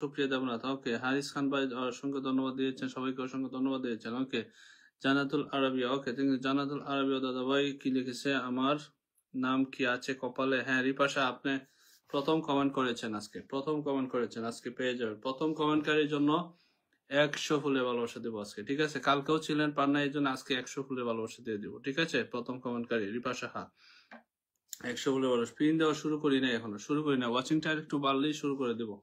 সুপ্রিয়া দেবনাথ, ওকে। হারিস খান ভাই অসংখ্য ধন্যবাদ দিয়েছেন, সবাইকে অসংখ্য ধন্যবাদ দিয়েছেন, okay. Jannatul Arabia, okay, thank you. Jannatul Arabia দাদা ভাই কি লিখেছে, আমার নাম কি আছে কপালে? হ্যাঁ রিপাশা, আপনি প্রথম কমেন্ট করেছেন আজকে, প্রথম কমেন্ট করেছেন আজকে, পেয়ে যাবেন। প্রথম কমেন্টকারীর জন্য 100 ফুলের ভালোবাসা দেবো আজকে, ঠিক আছে? কালকেও ছিলেন পান না, এই জন্য আজকে 100 ফুলের ভালোবাসা দিয়ে দিব, ঠিক আছে? প্রথম কমেন্টকারী রিপাশা, হ্যাঁ 100 ফুলের ভালোবাসা। স্ক্রিন দেওয়া শুরু করি না, এখনো শুরু করি না, ওয়াচিংটা একটু বাড়লেই শুরু করে দেবো।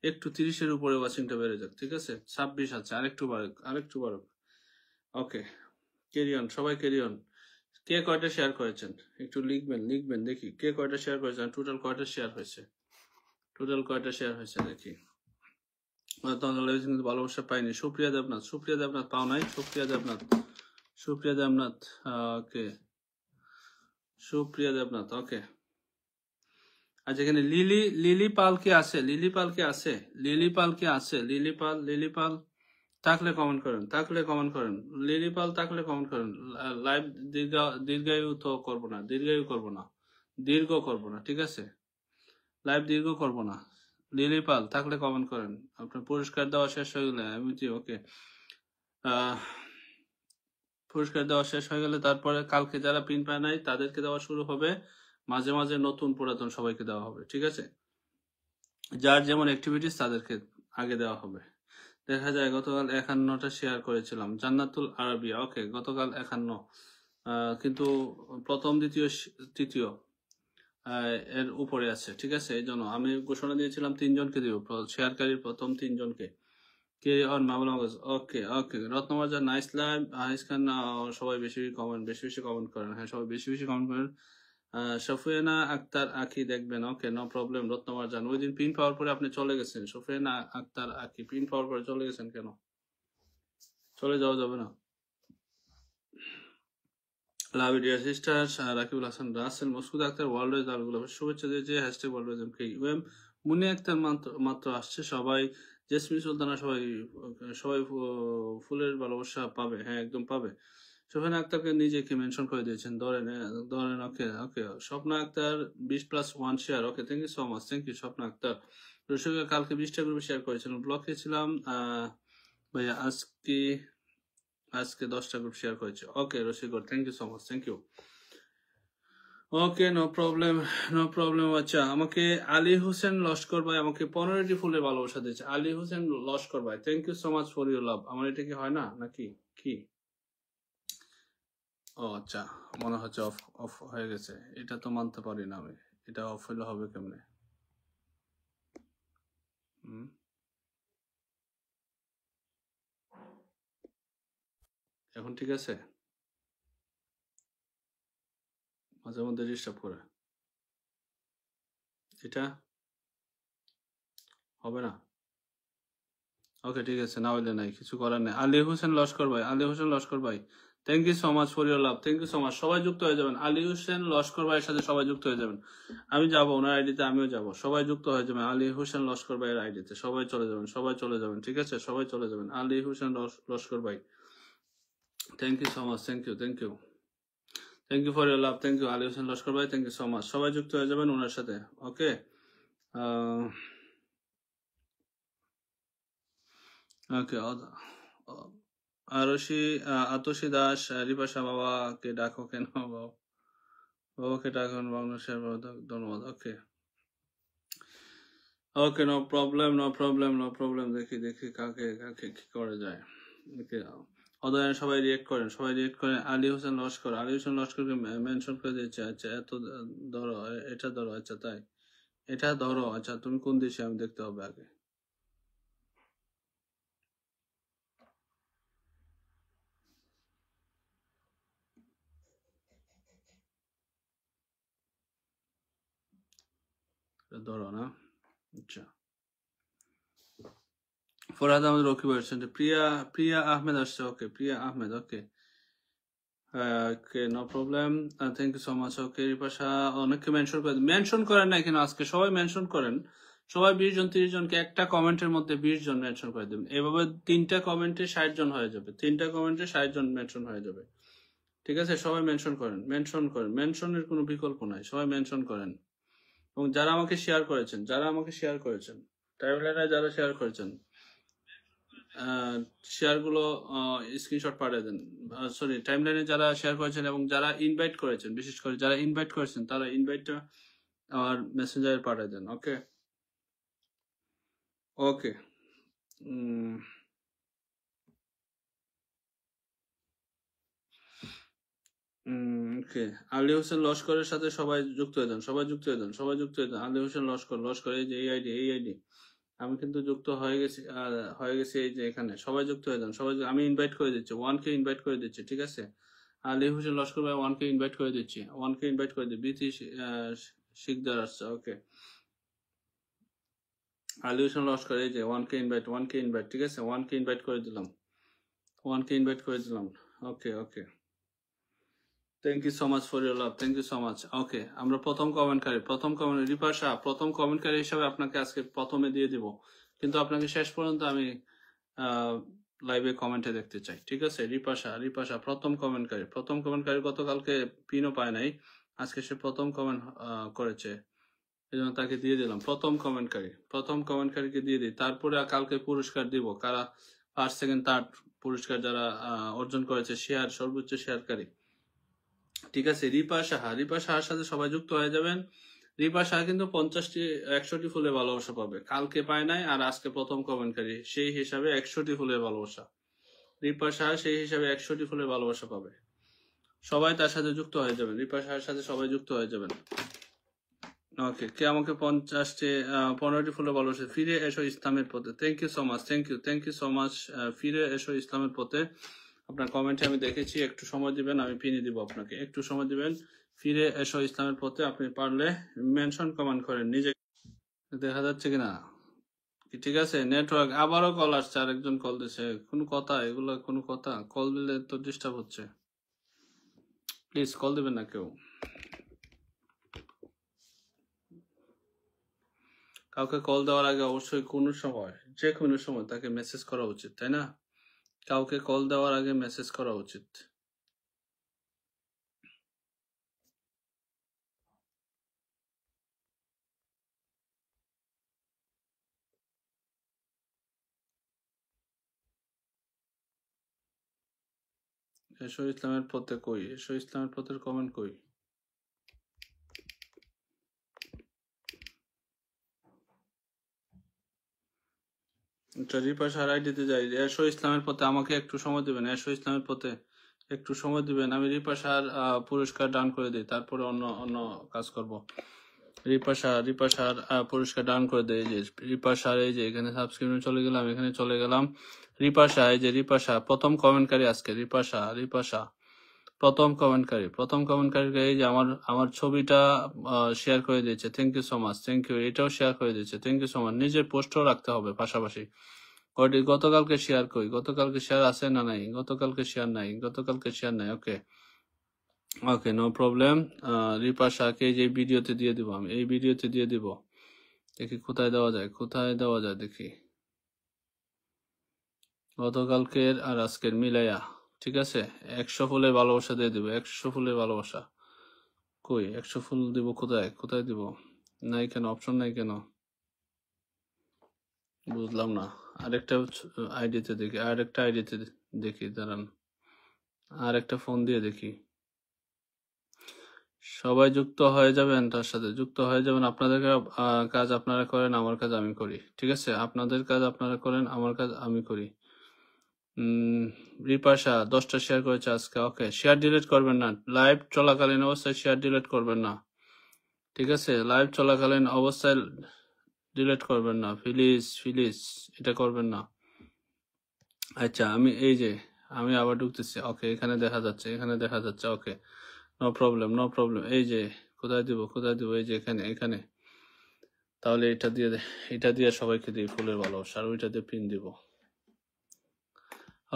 একটু 30-এর উপরে ওয়াচিংটা বেড়ে যাক, ঠিক আছে? 26 আছে, আরেকটু বাড়ুক, আরেকটু বাড়ুক, ওকে। ক্যারি অন, সবাই ক্যারি অন। কে কয়টা শেয়ার করেছেন একটু লিখবেন, লিখবেন দেখি কে কয়টা শেয়ার করেছেন, টোটাল কয়টা শেয়ার হয়েছে, টোটাল কয়টা শেয়ার হয়েছে দেখি। কিন্তু ভালোবাসা পাইনি। সুপ্রিয়া দেবনাথ, সুপ্রিয়া দেবনাথ পাও নাই, সুপ্রিয়া দেবনাথ, সুপ্রিয়া দেবনাথ, ওকে, সুপ্রিয়া দেবনাথ, ওকে। আচ্ছা এখানে লিলি, লিলি পাল কি আছে? লিলি পাল কি আছে? লিলি পাল কি আছে? লিলি পাল, লিলি পাল থাকলে কমেন্ট করেন, থাকলে কমেন্ট করেন। লিলি পাল থাকলে কমেন্ট করেন। লাইভ দীর্ঘায়ু তো করবো না, দীর্ঘায়ু করবো না, দীর্ঘ করবো না, ঠিক আছে? লাইভ দীর্ঘ করবো না। লিলি পাল থাকলে কমেন্ট করেন। আপনার পুরস্কার দেওয়া শেষ হয়ে গেলে আমি ওকে, পুরস্কার দেওয়া শেষ হয়ে গেলে তারপরে কালকে যারা পিন পায় নাই তাদেরকে দেওয়া শুরু হবে, মাঝে মাঝে নতুন পুরাতন সবাইকে দেওয়া হবে, ঠিক আছে? যার যেমন অ্যাক্টিভিটিস তাদেরকে আগে দেওয়া হবে। দেখা যায় গতকাল 51টা শেয়ার করেছিলাম। জান্নাতুল আরাবিয়া, ওকে, গতকাল 51, কিন্তু প্রথম দ্বিতীয় তৃতীয় এর উপরে আছে, ঠিক আছে? এই জন্য আমি ঘোষণা দিয়েছিলাম 3 জনকে দিব, শেয়ারকারীর প্রথম 3 জনকে। কে অন মামলা, ওকে ওকে। রত্নবাজার নাইস লাইভ। হারিস খান, সবাই বেশি কমেন্ট, বেশি বেশি কমেন্ট করেন, হ্যাঁ সবাই বেশি বেশি কমেন্ট করেন। সফিয়ানা আক্তার আখি দেখবেন, ওকে, নো প্রবলেম। রত্নবাজার ওই দিন পিন পাওয়ার পরে আপনি চলে গেছেন। সফিয়ানা আক্তার আখি পিন পাওয়ার পরে চলে গেছেন কেন? চলে যাওয়া যাবে না। Love dear sisters, Rakibul Hasan Rasel, Masud Akter, world আলগুলো শুভেচ্ছা দিয়েছে, হ্যাশট্যাগ ওয়ার্ল্ড এম কে ইউএম। মুনি আক্তার মাত্র আসছে, সবাই জেসমিন সুলতানা, সবাই সবাই ফুলের ভালোবাসা পাবে, হ্যাঁ একদম পাবে। সোফানা আক্তারকে নিজেকে মেনশন করে দিয়েছেন, ধরেন ধরেন, okay okay. Swapna Akter 20+1 share, okay, thank you so much, thank you Swapna Akter. Rasika কালকে 20টা গ্রুপে শেয়ার করেছিলাম, ব্লকে ছিলাম ভাইয়া, আজকে 10টা গ্রুপ শেয়ার করেছে, ওকে রসিকর, thank you so much, thank you, okay, no problem, no problem. আচ্ছা আমাকে আলী হোসেন লস্কর ভাই আমাকে 15টি ফুলের ভালোবাসা দিয়েছে। আলী হোসেন লস্কর ভাই, thank you so much for your love. আমার এটা কি হয় না নাকি কি? ও আচ্ছা, মনে হচ্ছে অফ অফ হয়ে গেছে, এটা তো মানতে পারি না আমি, এটা অফ হইলে হবে কেমনে? এখন ঠিক আছে? মাঝে মধ্যে ডিস্টার্ব করে, এটা হবে না। ওকে ঠিক আছে, না হইলে নাই, কিছু করার নেই। আলী হোসেন লস্কর ভাই, আলী হোসেন লস্কর ভাই, thank you so much for your love, thank you so much. সবাই যুক্ত হয়ে যাবেন, আলী হোসেন লস্কর ভাইয়ের সাথে সবাই যুক্ত হয়ে যাবেন। আমি যাবো ওনার আইডিতে, আমিও যাব, সবাই যুক্ত হয়ে যাবেন আলী হোসেন লস্কর ভাইয়ের আইডিতে, সবাই চলে যাবেন, সবাই চলে যাবেন, ঠিক আছে? সবাই চলে যাবেন। আলী হোসেন লস্কর ভাই, thank you so much, thank you, thank you, thank you for your love, thank you Ali Hossain Laskar ভাই, থ্যাংক ইউ সো মাচ। সবাই যুক্ত হয়ে যাবেন ওনার সাথে, ওকে। ওকে, আরশি, আতসী দাস, রিপাশা, বাবাকে ডাকো কেন? বাবাকে ডাকুন, বাংলাদেশের ধন্যবাদ, okay okay, no problem, no problem, no problem. দেখি দেখি কাকে কাকে কি করা যায়, ওকে। অদয়ান সবাই রিয়েক্ট করেন, সবাই রিয়েক্ট করেন। আলী হোসেন লস্কর, আলী হোসেন লস্করকে মেনশন করে দিয়েছে, আচ্ছা এত ধরো, এটা ধরো, আচ্ছা তাই, এটা ধরো, আচ্ছা তুমি কোন দেশে আমি দেখতে হবে আগে। ধরো না, আচ্ছা। ফরহাদ আহমেদ রকিব আসছেন, প্রিয়া, প্রিয়া আহমেদ আসছে, okay, Priya Ahmed, okay okay, no problem, thank you so much, okay. Ripasha অনেককে মেনশন করেন না কেন আজকে? সবাই মেনশন করেন, সবাই 20 জন 30 জনকে একটা কমেন্টের মধ্যে 20 জন মেনশন করে দেবেন, এভাবে 3টা কমেন্টে 60 জন হয়ে যাবে, 3টা কমেন্টে 60 জন মেনশন হয়ে যাবে, ঠিক আছে? সবাই মেনশন করেন, মেনশন করেন, মেনশনের কোনো বিকল্প নাই, সবাই মেনশন করেন। এবং যারা আমাকে শেয়ার করেছেন, যারা আমাকে শেয়ার করেছেন, টাইমলাইনে যারা শেয়ার করেছেন শেয়ারগুলো স্ক্রিনশট পাঠিয়ে দেন। সরি, টাইমলাইনে যারা শেয়ার করেছেন এবং যারা ইনভাইট করেছেন, বিশেষ করে যারা ইনভাইট করেছেন তারা ইনভাইটটা আমার মেসেঞ্জারে পাঠিয়ে দেন। ওকে ওকে ওকে। আলী হোসেন লস্করের সাথে সবাই যুক্ত হয়ে যান, সবাই যুক্ত হয়ে যান, সবাই যুক্ত হয়ে যান। আলী হোসেন লস্কর এই যে এই আইডি আমি কিন্তু যুক্ত হয়ে গেছি, এই যে এখানে সবাই যুক্ত হয়ে যান, সবাই আমি ইনভাইট করে দিচ্ছি, 1K ইনভাইট করে দিচ্ছি, ঠিক আছে? আলী হোসেন লস্কর ভাই 1K ইনভাইট করে দিচ্ছি, 1K ইনভাইট করে দিই। বিথি শিকদার আসছে, ওকে। আলী হোসেন লস্কর এই যে 1K ইনভাইট, ঠিক আছে? 1K ইনভাইট করে দিলাম, 1K ইনভাইট করে দিলাম। Okay okay, thank you so much for your love, thank you so much. Okay, আমরা প্রথম কমেন্টকারী রিপাশা প্রথম কমেন্টকারী হিসাবে আপনাকে আজকে প্রথমে দিয়ে দিব, কিন্তু আপনাকে শেষ পর্যন্ত আমি লাইভে কমেন্টে দেখতে চাই, ঠিক আছে? রিপাশা প্রথম কমেন্টকারী গতকালকে পিনও পায় নাই, আজকে সে প্রথম কমেন্ট করেছে, এই জন্য তাকে দিয়ে দিলাম প্রথম কমেন্টকারীকে দিয়ে দিই। তারপরে কালকে পুরস্কার দিব, কারা ফার্স্ট সেকেন্ড থার্ড পুরস্কার যারা অর্জন করেছে, সর্বোচ্চ শেয়ারকারী, ঠিক আছে? রিপা সাহার সাথে সবাই যুক্ত হয়ে যাবেন। রিপা সাহা কিন্তু 100টি ফুলে ভালোবাসা পাবে, কালকে পায় নাই, আর আজকে প্রথম কমেন্টকারী, সেই হিসাবে 100টি ফুলের ভালোবাসা। রিপা সাহা সেই হিসাবে 100টি ফুলের ভালোবাসা পাবে, সবাই তার সাথে যুক্ত হয়ে যাবেন, রিপা সাহার সাথে সবাই যুক্ত হয়ে যাবেন। ওকে, কে আমাকে 15টি ফুলের ভালোবাসা। ফিরে এসো ইসলামের পথে, thank you so much, thank you so much. ফিরে এসো ইসলামের পথে, আপনার কমেন্টে আমি দেখেছি, একটু সময় দিবেন, আমি পিনে দিব আপনাকে, একটু সময় দিবেন। ফিরে এসো ইসলামের পথে, আপনি পারলে মেনশন কমেন্ট করেন নিজে, দেখা যাচ্ছে কিনা, ঠিক আছে? নেটওয়ার্ক আবারও কল আসছে, আরেকজন কল দিছে, কোনো কথা, এগুলো কোনো কথা? কল দিলে তো ডিস্টার্ব হচ্ছে, প্লিজ কল দিবেন না কেউ। কাউকে কল দেওয়ার আগে অবশ্যই যে কোনো সময় তাকে মেসেজ করা উচিত, তাই না? কাউকে কল দেওয়ার আগে মেসেজ করা উচিত। এসো ইসলামের পথে কই, এসো ইসলামের পথের কমেন্ট কই? রিপা সার আইডিতে যাই, এসো ইসলামের পথে, আমাকে একটু সময় দিবেন, এসো ইসলামের পথে একটু সময় দিবেন, আমি রিপা সার পুরস্কার ডান করে দিই, তারপরে অন্য কাজ করব। রিপা সার পুরস্কার ডান করে দেয়, এই যে রিপা সার, এই যে এখানে সাবস্ক্রিপশন চলে গেলাম, এখানে চলে গেলাম। রিপা সাহা, এই যে রিপা সাহা প্রথম কমেন্টকারী আজকে, রিপা সাহা প্রথম কমেন্টকারী, এই যে আমার ছবিটা শেয়ার করে দিয়েছে, thank you so much, thank you. এটাও শেয়ার করে দিয়েছে, থ্যাংক ইউ সো মাচ। নিজের পোস্টও রাখতে হবে পাশাপাশি। গতকালকে শেয়ার কই, গতকালকে শেয়ার আছে না নাই? গতকালকে শেয়ার নাই, ওকে ওকে, নো প্রবলেম। রিপা শাহকে যে ভিডিওতে দিয়ে দিব, আমি এই ভিডিওতে দিয়ে দিব, দেখি কোথায় দেওয়া যায় দেখি, গতকালকের আর আজকের মিলাইয়া, ঠিক আছে? 100 ফুলের ভালোবাসা দিয়ে দিব, 100 ফুলের ভালোবাসা। কই 100 ফুল দিব, কোথায় দিব? নাই কেন, অপশন নাই কেন, বুঝলাম না। আরেকটা আইডিতে দেখি, দাঁড়ান, আরেকটা ফোন দিয়ে দেখি। সবাই যুক্ত হয়ে যাবেন, তার সাথে যুক্ত হয়ে যাবেন। আপনাদের কাজ আপনারা করেন, আমার কাজ আমি করি, ঠিক আছে? আপনাদের কাজ আপনারা করেন, আমার কাজ আমি করি। রিপাশা 10টা শেয়ার করেছে আজকে, ওকে। শেয়ার ডিলিট করবেন না, লাইভ চলাকালীন অবস্থায় শেয়ার ডিলিট করবেন না, ঠিক আছে? লাইভ চলাকালীন অবস্থায় ডিলিট করবেন না, প্লিজ এটা করবেন না। আচ্ছা, আমি আবার ঢুকতেছি, ওকে। এখানে দেখা যাচ্ছে, ওকে, নো প্রবলেম। এই যে কোথায় দিব, এই যে এখানে। তাহলে এটা দিয়ে সবাইকে দিই ফুলের ভালোবাসা, আর ওইটা দিয়ে পিন দিব,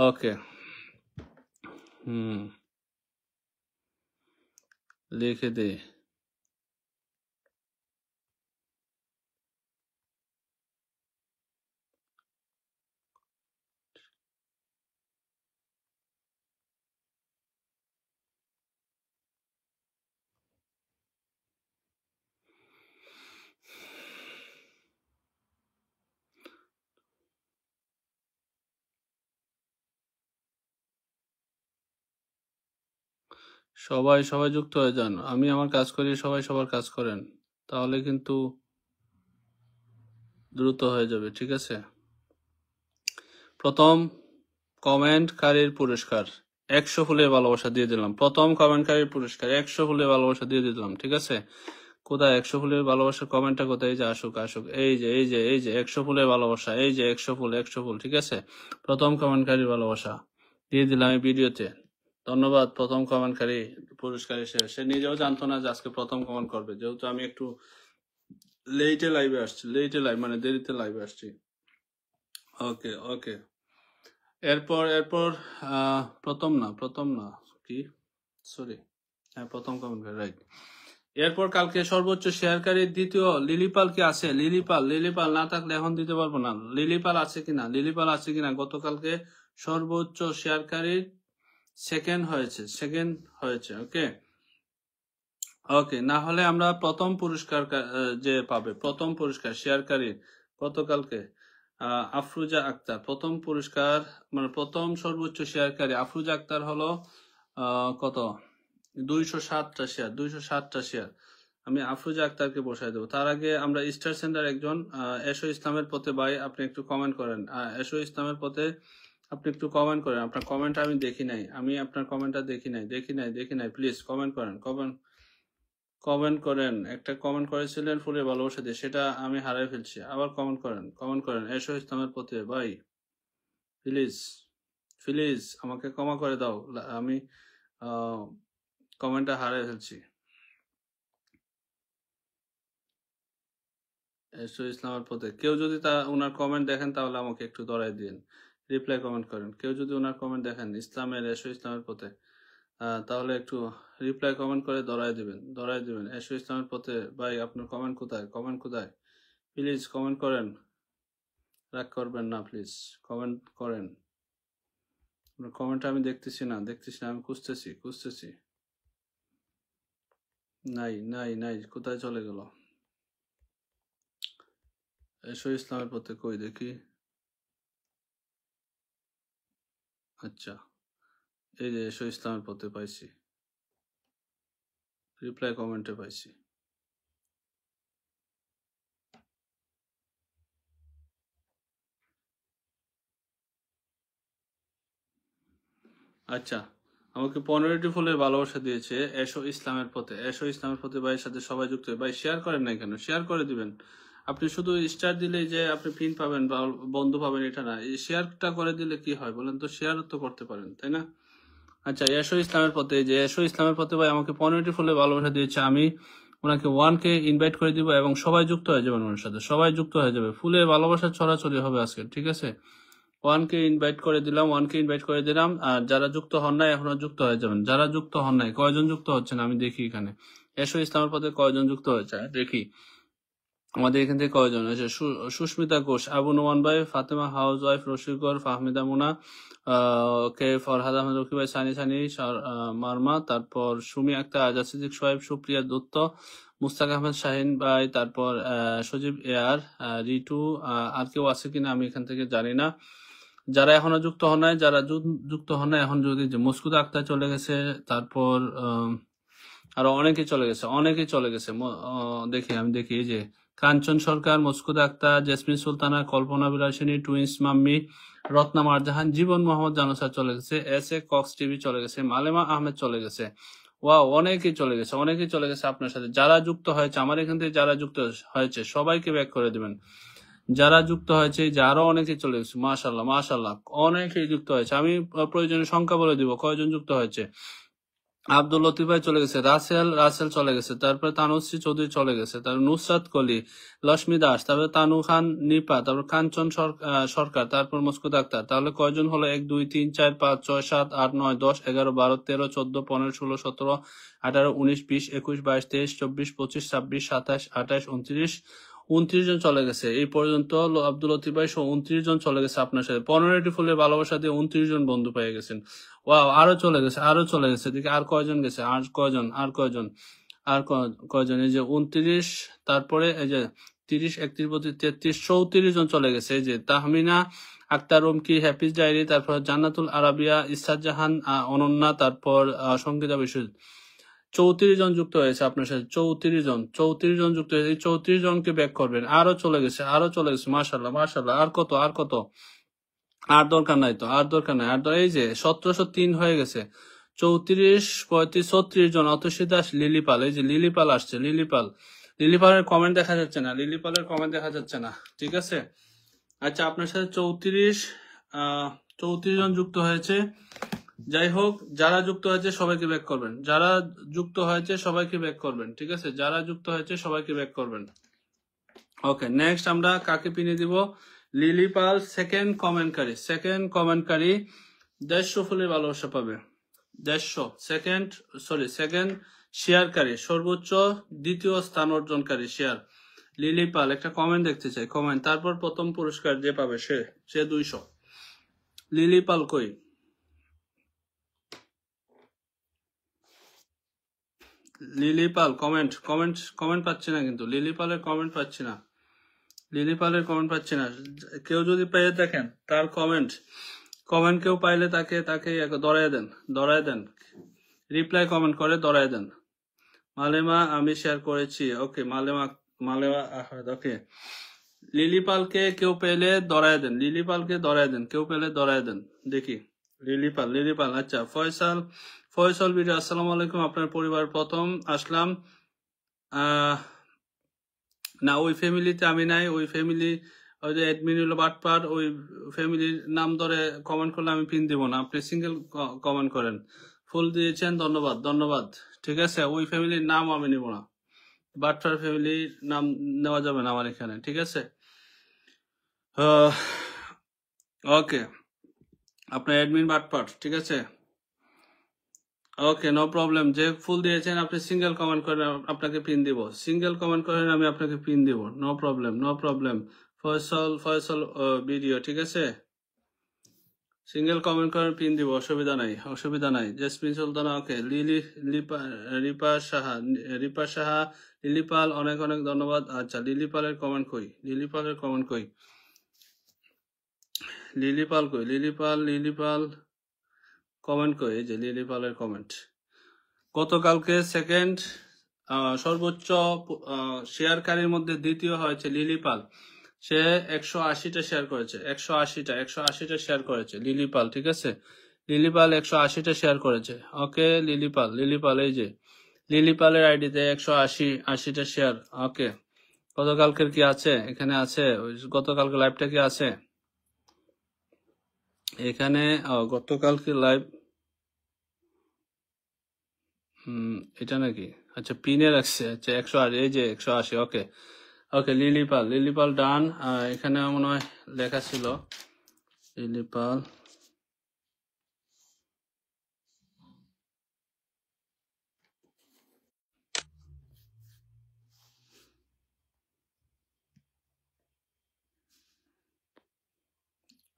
ওকে। লিখে দে। সবাই সবাই যুক্ত হয়ে যান। আমি আমার কাজ করি, সবাই সবার কাজ করেন, তাহলে কিন্তু দ্রুত হয়ে যাবে। ঠিক আছে, প্রথম কমেন্টকারীর পুরস্কার 100 ফুলের ভালোবাসা দিয়ে দিলাম। প্রথম কমেন্টকারীর পুরস্কার 100 ফুলের ভালোবাসা দিয়ে দিলাম। ঠিক আছে, কোথায় 100 ফুলের ভালোবাসার কমেন্টটা কোথায়? এই যে আসুক আসুক, এই যে এই যে এই যে 100 ফুলের ভালোবাসা, এই যে 100 ফুল 100 ফুল। ঠিক আছে, প্রথম কমেন্টকারীর ভালোবাসা দিয়ে দিলাম এই ভিডিওতে। ধন্যবাদ প্রথম কমেন্টকারী পুরস্কার হিসেবে। সে নিজেও জানতো না যে আজকে প্রথম কমেন্ট করবে, যেহেতু আমি একটু লেটে লাইভে আসছি, লেটে লাইভ মানে দেরিতে লাইভে আসছি। ওকে ওকে, এরপর এরপর প্রথম না কি, সরি, হ্যাঁ প্রথম কমেন্ট, রাইট। এরপর কালকে সর্বোচ্চ শেয়ারকারী দ্বিতীয় লিলিপাল কি আছে? লিলিপাল না থাকলে এখন দিতে পারবো না। লিলিপাল আছে কিনা গতকালকে সর্বোচ্চ শেয়ারকারীর সেকেন্ড হয়েছে। ওকে ওকে, না হলে আমরা প্রথম পুরস্কার যে পাবে, প্রথম পুরস্কার শেয়ারকারীর গতকালকে আফরুজা আক্তার প্রথম পুরস্কার, মানে প্রথম সর্বোচ্চ শেয়ারকারী আফরুজা আক্তার হলো কত, 207টা শেয়ার। আমি আফরুজা আক্তারকে বসাই দেবো। তার আগে আমরা স্টার সেন্টার একজন এসো ইসলামের পথে ভাই, আপনি একটু কমেন্ট করেন। এসো ইসলামের পথে আপনি একটু কমেন্ট করেন। আপনার কমেন্ট আমি দেখি নাই, আমি আপনার কমেন্টটা দেখি নাই। প্লিজ কমেন্ট করেন। একটা কমেন্ট করেছিলেন ফুলের ভালোবাসা দিয়ে, সেটা আমি হারাই ফেলছি। আবার কমেন্ট করেন। এসো ইসলামের পথে ভাই, প্লিজ আমাকে ক্ষমা করে দাও, আমি কমেন্টটা হারাই ফেলছি। এসো ইসলামের পথে কেউ যদি ওনার কমেন্ট দেখেন তাহলে আমাকে একটু ধরাই দিন, রিপ্লাই কমেন্ট করেন। কেউ যদি ওনার কমেন্ট দেখেন এসো ইসলামের পথে, তাহলে একটু রিপ্লাই কমেন্ট করে ধরাই দিবেন। এসো ইসলামের পথে ভাই, আপনার কমেন্ট কোথায়? প্লিজ কমেন্ট করেন, রাগ করবেন না, প্লিজ কমেন্ট করেন। আপনার কমেন্ট আমি দেখতেছি না, আমি খুঁজতেছি। নাই, কোথায় চলে গেল? এসো ইসলামের পথে কই দেখি। আচ্ছা, এই যে এসো ইসলামের পথে পাইছি, রিপ্লাই কমেন্টে পাইছি। আচ্ছা, আমাকে 15টি ফুলের ভালোবাসা দিয়েছে এসো ইসলামের পথে ভাইয়ের সাথে সবাই যুক্ত হয়। ভাই শেয়ার করেন নাই কেন? শেয়ার করে দিবেন। আপনি শুধু স্টার দিলেই যে আপনি পিন পাবেন বা বন্ধু পাবেন এটা না, এই শেয়ারটা করে দিলে কি হয় বলেন তো? শেয়ার তো করতে পারেন, তাই না? আচ্ছা, এসো ইসলামের পথে, যে এসো ইসলামের পথে ভাই আমাকে 15টি ফুলের ভালোবাসা দিয়েছে। আমি ওনাকে 1K ইনভাইট করে দিব এবং সবাই যুক্ত হয়ে যাবেন ওনার সাথে, সবাই যুক্ত হয়ে যাবে। ফুলের ভালোবাসা ছড়াছড়ি হবে আজকে, ঠিক আছে? 1K ইনভাইট করে দিলাম। আর যারা যুক্ত হন নাই এখনো যুক্ত হয়ে যাবেন। যারা যুক্ত হন নাই, কয়জন যুক্ত হচ্ছেন আমি দেখি এখানে। এসো ইসলামের পথে কয়জন যুক্ত হয়েছে দেখি আমাদের এখান থেকে কয়জন আছে। সুস্মিতা ঘোষ, আবু নোমান ভাই, ফাতেমা হাউস ওয়াইফ, রশিকর, ফাহমিদা মুনা, কে ফরহাদ আহমেদ, রকি ভাই, সানি মারমা, তারপর সুমি আক্তার, আজাদ সিদ্দিক সোহেব, সুপ্রিয়া দত্ত, মুস্তাক আহমেদ শাহিন ভাই, তারপর সজীব এয়ার, রিটু, আর কেউ আছে কিনা আমি এখান থেকে জানি না। যারা এখনো যুক্ত হন নাই, এখন যদি, মুস্কুদা আক্তার চলে গেছে, তারপর আরো অনেকে চলে গেছে। আমি দেখি এই যে কাঞ্চন সরকার, মুস্কুদা আক্তার, জেসমিন সুলতানা, কল্পনা বিলাসিনী, টুইন্স মাম্মি, রত্না মারজাহান, জীবন মোহাম্মদ জানোসার চলে গেছে, এস.এ. কক্স টিভি চলে গেছে, মালেমা আহমেদ চলে গেছে। ওয়াও, অনেকেই চলে গেছে আপনার সাথে। যারা যুক্ত হয়েছে আমার এখান থেকে, যারা যুক্ত হয়েছে সবাইকে ব্যাক করে দিবেন। যারা যুক্ত হয়েছে, যে আরো অনেকে চলে গেছে, মাশাল্লাহ অনেকেই যুক্ত হয়েছে। আমি প্রয়োজনীয় সংখ্যা বলে দিব কয়জন যুক্ত হয়েছে। আব্দুল লতিফ ভাই চলে গেছে, রাসেল চলে গেছে, তারপরে তানুশ্রী চৌধুরী চলে গেছে, তারপর নুসরাত কলি, লক্ষ্মী দাস, তারপরে তানু খান নিপা, তারপর কাঞ্চন সরকার, তারপর মুস্কুদ আক্তার। তাহলে কয়জন হলো? 1 2 3 4 5 6 7 8 9 10 11 12 13 14 15 16 17 18 19 20 21 22 23 24 25 26 27 28 29 জন চলে গেছে। এই পর্যন্ত আব্দুল লতিফ ভাই 29 জন চলে গেছে আপনার সাথে। 15টি ফুলের ভালোবাসা দিয়ে 29 জন বন্ধু পেয়ে গেছেন। ওয়াও, আরো চলে গেছে। দেখি আর কয়জন গেছে, আর কয়জন এই যে 29, তারপরে এই যে 30, 31, 32, 33, 34 জন চলে গেছে। এই যে তাহমিনা আক্তার, রুমকি, হ্যাপিজ ডায়েরি, তারপর জান্নাতুল আরাবিয়া, ইসরাত জাহান, অনন্যা, তারপর সঙ্গীতা বিশ্বজিৎ। 34 জন যুক্ত হয়েছে আপনার সাথে। 34 জন যুক্ত হয়েছে। 34 জনকে ব্যাক করবেন। আরো চলে গেছে, মাশাআল্লাহ মাশাআল্লাহ। আর কত? আর দরকার নাই তো, এই যে 1703 হয়ে গেছে। 34, 35, 36 জন। অতসী দাস, লিলিপাল, এই যে লিলিপাল আসছে। লিলিপালের কমেন্ট দেখা যাচ্ছে না, ঠিক আছে। আচ্ছা, আপনার সাথে 34 জন যুক্ত হয়েছে। যাই হোক, যারা যুক্ত হয়েছে সবাইকে ব্যাক করবেন, ঠিক আছে। যারা যুক্ত হয়েছে সবাইকে ব্যাক করবেন। ওকে, নেক্সট আমরা কাকে পিনে দিব? লিলিপাল সেকেন্ড কমেন্টকারী 150 ফুলের ভালোবাসা পাবে। 150 সেকেন্ড শেয়ারকারী, সর্বোচ্চ দ্বিতীয় স্থান অর্জনকারী শেয়ার লিলিপাল। একটা কমেন্ট দেখতে চাই, কমেন্ট। তারপর প্রথম পুরস্কার যে পাবে সে 200। লিলিপাল কই? লিলিপাল কমেন্ট পাচ্ছি না, কিন্তু লিলিপালের কমেন্ট পাচ্ছি না। কেউ যদি পেয়ে দেখেন তার কমেন্ট কেউ পাইলে তাকে দরায় দেন। রিপ্লাই কমেন্ট করে দরায় দেন। মালেমা, আমি শেয়ার করেছি। ওকে, মালেমা আহমেদ। ওকে, লিলিপালকে কেউ পেলে দরায় দেন, কেউ পেলে দরায় দেন। দেখি, লিলিপাল। আচ্ছা, ফয়সাল ভিডিও, আসসালামু আলাইকুম। আপনার পরিবার প্রথম আসলাম। না, ওই ফ্যামিলিতে আমি নাই। ওই ফ্যামিলি, ওই যে অ্যাডমিন হলো বাটপার, ওই ফ্যামিলির নাম ধরে কমেন্ট করলে আমি পিন দিব না। আপনি সিঙ্গেল কমেন্ট করেন। ফুল দিয়েছেন, ধন্যবাদ। ঠিক আছে, ওই ফ্যামিলির নাম আমি নিব না। বাটপার ফ্যামিলির নাম নেওয়া যাবে না আমার এখানে, ঠিক আছে। ওকে, আপনার অ্যাডমিন বাটপার, ঠিক আছে। ওকে, নো প্রবলেম। যে ফুল দিয়েছেন আপনি সিঙ্গেল কমেন্ট করেন, আপনাকে পিন দিব। আমি আপনাকে পিন দিব। No problem. ফয়সাল ভিডিও, ঠিক আছে। সিঙ্গেল কমেন্ট করেন, পিন দিব, অসুবিধা নাই। জেসমিন সুলতানা, ওকে। রিপা সাহা, লিলিপাল, অনেক ধন্যবাদ। আচ্ছা, লিলিপালের কমেন্ট কই? লিলিপাল কমেন্ট কই? এই যে লিলিপালের কমেন্ট। গতকালকে সেকেন্ড সর্বোচ্চ শেয়ারকারীর মধ্যে দ্বিতীয় হয়েছে লিলিপাল। সে 180টা শেয়ার করেছে। 180টা শেয়ার করেছে লিলিপাল, ঠিক আছে। লিলিপাল 180টা শেয়ার করেছে। ওকে, লিলিপাল, এই যে লিলিপালের আইডিতে 180টা শেয়ার। ওকে, গতকালকের কি আছে? এখানে আছে। গতকালকে লাইভটা কি আছে এখানে? গতকালকে লাইভ, এটা নাকি? আচ্ছা, পিনে রাখছে। আচ্ছা, 180, এই যে 180। ওকে, লিলিপাল ডান। এখানে মনে হয় লেখা ছিল লিলিপাল।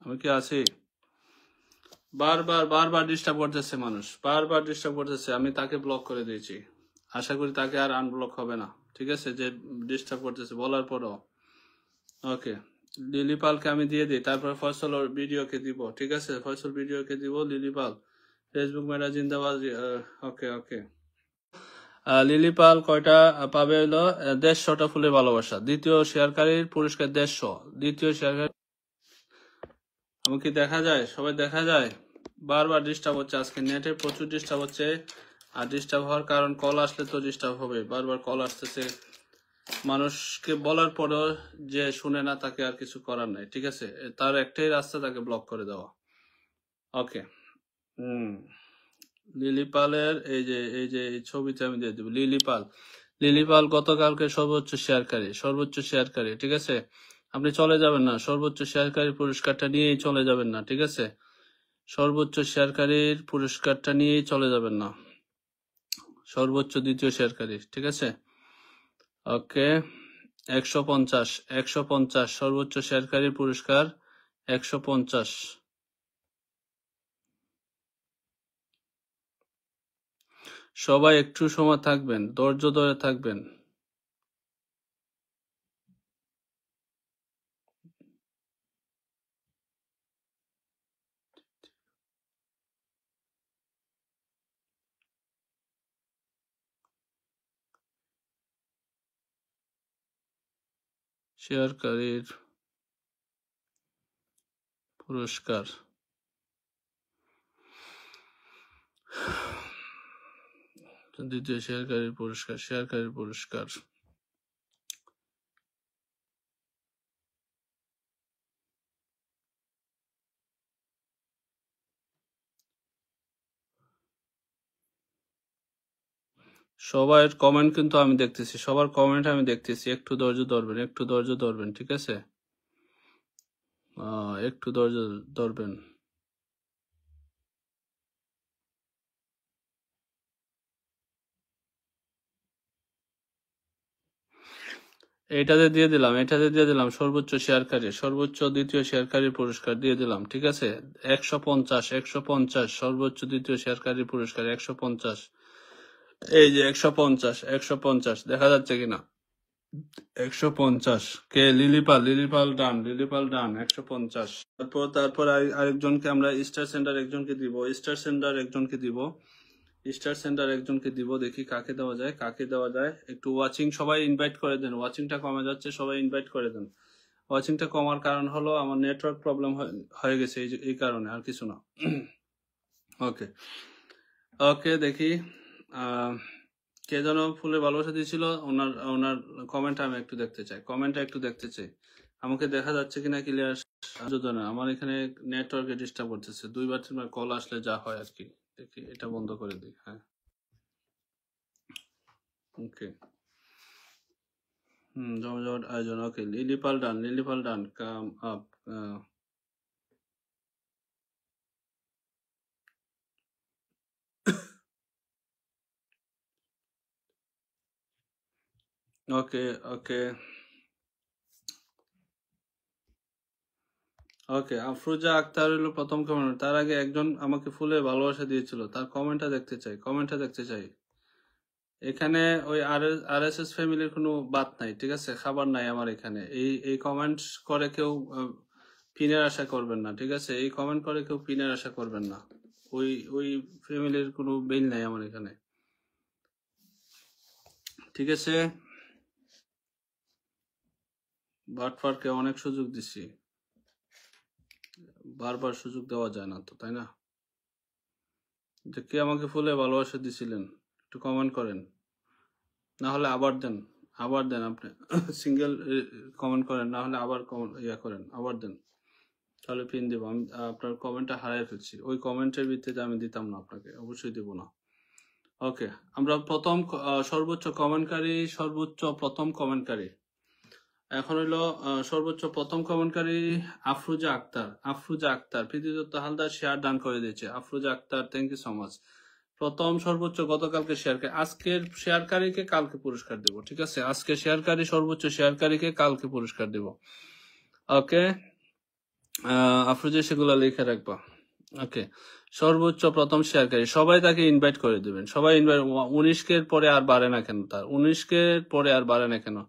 আমি কি আছি? বারবার ডিস্টার্ব করতেছে মানুষ, আমি তাকে ব্লক করে দিয়েছি। আশা করি তাকে আর আনব্লক হবে না, ঠিক আছে। যে ডিস্টার্ব করতেছে বলার পরও। ওকে, লিলিপালকে আমি দিয়ে দিই, তারপর ফয়সল ভিডিওকে দিব, ঠিক আছে। লিলিপাল ফেসবুক মেরা জিন্দাবাদ। ওকে। লিলিপাল কয়টা পাবে? হলো 150টা ফুলের ভালোবাসা। দ্বিতীয় শেয়ারকারীর পুরস্কার 150। আমাকে দেখা যায়, সবাই দেখা যায়। বারবার ডিস্টার্ব হচ্ছে, আজকে নেটে প্রচুর ডিস্টার্ব হচ্ছে। আর ডিস্টার্ব হওয়ার কারণ, কল আসলে তো ডিস্টার্ব হবে। বারবার কল আসতেছে, মানুষকে বলার পরেও যে শুনে না, তাকে আর কিছু করার নাই, ঠিক আছে। তার একটাই রাস্তা, তাকে ব্লক করে দেওয়া। ওকে, লিলিপালের এই যে এই ছবিতে আমি দিয়ে দেবো। লিলিপাল গতকালকে সর্বোচ্চ শেয়ারকারী, ঠিক আছে। আপনি চলে যাবেন না, সর্বোচ্চ শেয়ারকারীর পুরস্কারটা নিয়েই চলে যাবেন না, ঠিক আছে। সর্বোচ্চ শেয়ারকারীর পুরস্কারটা নিয়েই চলে যাবেন না। সর্বোচ্চ দ্বিতীয় শেয়ারকারী, ঠিক আছে। ওকে, 150 সর্বোচ্চ শেয়ারকারীর পুরস্কার 150। সবাই একটু সময় থাকবেন, ধৈর্য ধরে থাকবেন। শেয়ারকারীর পুরস্কার, দ্বিতীয় শেয়ারকারীর পুরস্কার, শেয়ারকারীর পুরস্কার। সবার কমেন্ট কিন্তু আমি দেখতেছি, সবার কমেন্ট আমি দেখতেছি, একটু ধৈর্য ধরবেন, একটু ধৈর্য ধরবেন, ঠিক আছে? একটু ধৈর্য ধরবেন। এটাতে দিয়ে দিলাম, এটাতে দিয়ে দিলাম সর্বোচ্চ শেয়ারকারী, সর্বোচ্চ দ্বিতীয় শেয়ারকারীর পুরস্কার দিয়ে দিলাম, ঠিক আছে? 150, 150 সর্বোচ্চ দ্বিতীয় শেয়ারকারীর পুরস্কার 150। এই যে 150, 150 দেখা যাচ্ছে কিনা? 150 কে? লিলিপাল, লিলিপাল ডান, লিলিপাল ডান, 150। তারপর আরেকজনকে আমরা স্টার সেন্টার একজনকে দিব, স্টার সেন্টার একজনকে দিব, স্টার সেন্টার একজনকে দিব। দেখি কাকে দেওয়া যায়, কাকে দেওয়া যায়। একটু ওয়াচিং সবাই ইনভাইট করে দেন, ওয়াচিংটা কমে যাচ্ছে, সবাই ইনভাইট করে দেন। ওয়াচিংটা কমার কারণ হলো আমার নেটওয়ার্ক প্রবলেম হয়ে গেছে, এই কারণে, আর কিছু না। ওকে ওকে, দেখি কে যেন ফুলের ভালোবাসা দিয়েছিল, ওনার ওনার কমেন্ট আমি একটু দেখতে চাই, কমেন্টটা একটু দেখতে চাই। আমাকে দেখা যাচ্ছে কিনা ক্লিয়ার? না, আমার এখানে নেটওয়ার্কে ডিস্টার্ব করতেছে, 2-3 কল আসলে যা হয় আর কি। দেখি এটা বন্ধ করে দিই। হ্যাঁ, ওকে। জমজমাট আয়োজন। ওকে, লিলিপাল ডান, লিলিপাল ডান, কাম আপ। ওকে ওকে ওকে, আফরোজা আক্তার হলো প্রথম কমেন্ট। তার আগে একজন আমাকে ফুলের ভালোবাসা দিয়েছিল, তার কমেন্টটা দেখতে চাই, কমেন্টটা দেখতে চাই। এখানে ওই আরএসএস ফ্যামিলির কোনো বাত নাই, ঠিক আছে? খাবার নাই আমার এখানে। এই কমেন্ট করে কেউ পিনের আশা করবেন না, ঠিক আছে? এই কমেন্ট করে কেউ পিনের আশা করবেন না। ওই ওই ফ্যামিলির কোনো বিল নাই আমার এখানে, ঠিক আছে? বাটফারকে অনেক সুযোগ দিছি, বারবার সুযোগ দেওয়া যায় না তো, তাই না? যে কে আমাকে ফুলে ভালোবাসা দিছিলেন একটু কমেন্ট করেন, না হলে আবার দেন, আবার দেন। আপনি সিঙ্গেল কমেন্ট করেন, না হলে আবার ইয়া করেন, আবার দেন, তাহলে পিন দেবো। আমি আপনার কমেন্টটা হারাই ফেলছি, ওই কমেন্টের ভিত্তিতে আমি দিতাম না আপনাকে, অবশ্যই দেবো না। ওকে, আমরা প্রথম সর্বোচ্চ কমেন্টকারী, সর্বোচ্চ প্রথম কমেন্টকারী এখন হইলো সর্বোচ্চ প্রথম কমেন্টকারী আফরোজা আক্তার। আফরোজা আক্তার, প্রীতিদত্ত হালদার শেয়ার ডান করে দিয়েছে। Afroza Akter, thank you so much. প্রথম সর্বোচ্চ গতকালকে শেয়ারকারী, আজকের শেয়ারকারীকে কালকে পুরস্কার দেব, ঠিক আছে? আজকে শেয়ারকারী, সর্বোচ্চ শেয়ারকারীকে কালকে পুরস্কার দেব। ওকে, আফরোজা সেগুলো লিখে রাখবা। ওকে, সর্বোচ্চ প্রথম শেয়ারকারী, সবাই তাকে ইনভাইট করে দিবেন, সবাই ইনভাইট। 19 পরে আর বাড়ে না কেন? তার 19 পরে আর বাড়ে না কেন?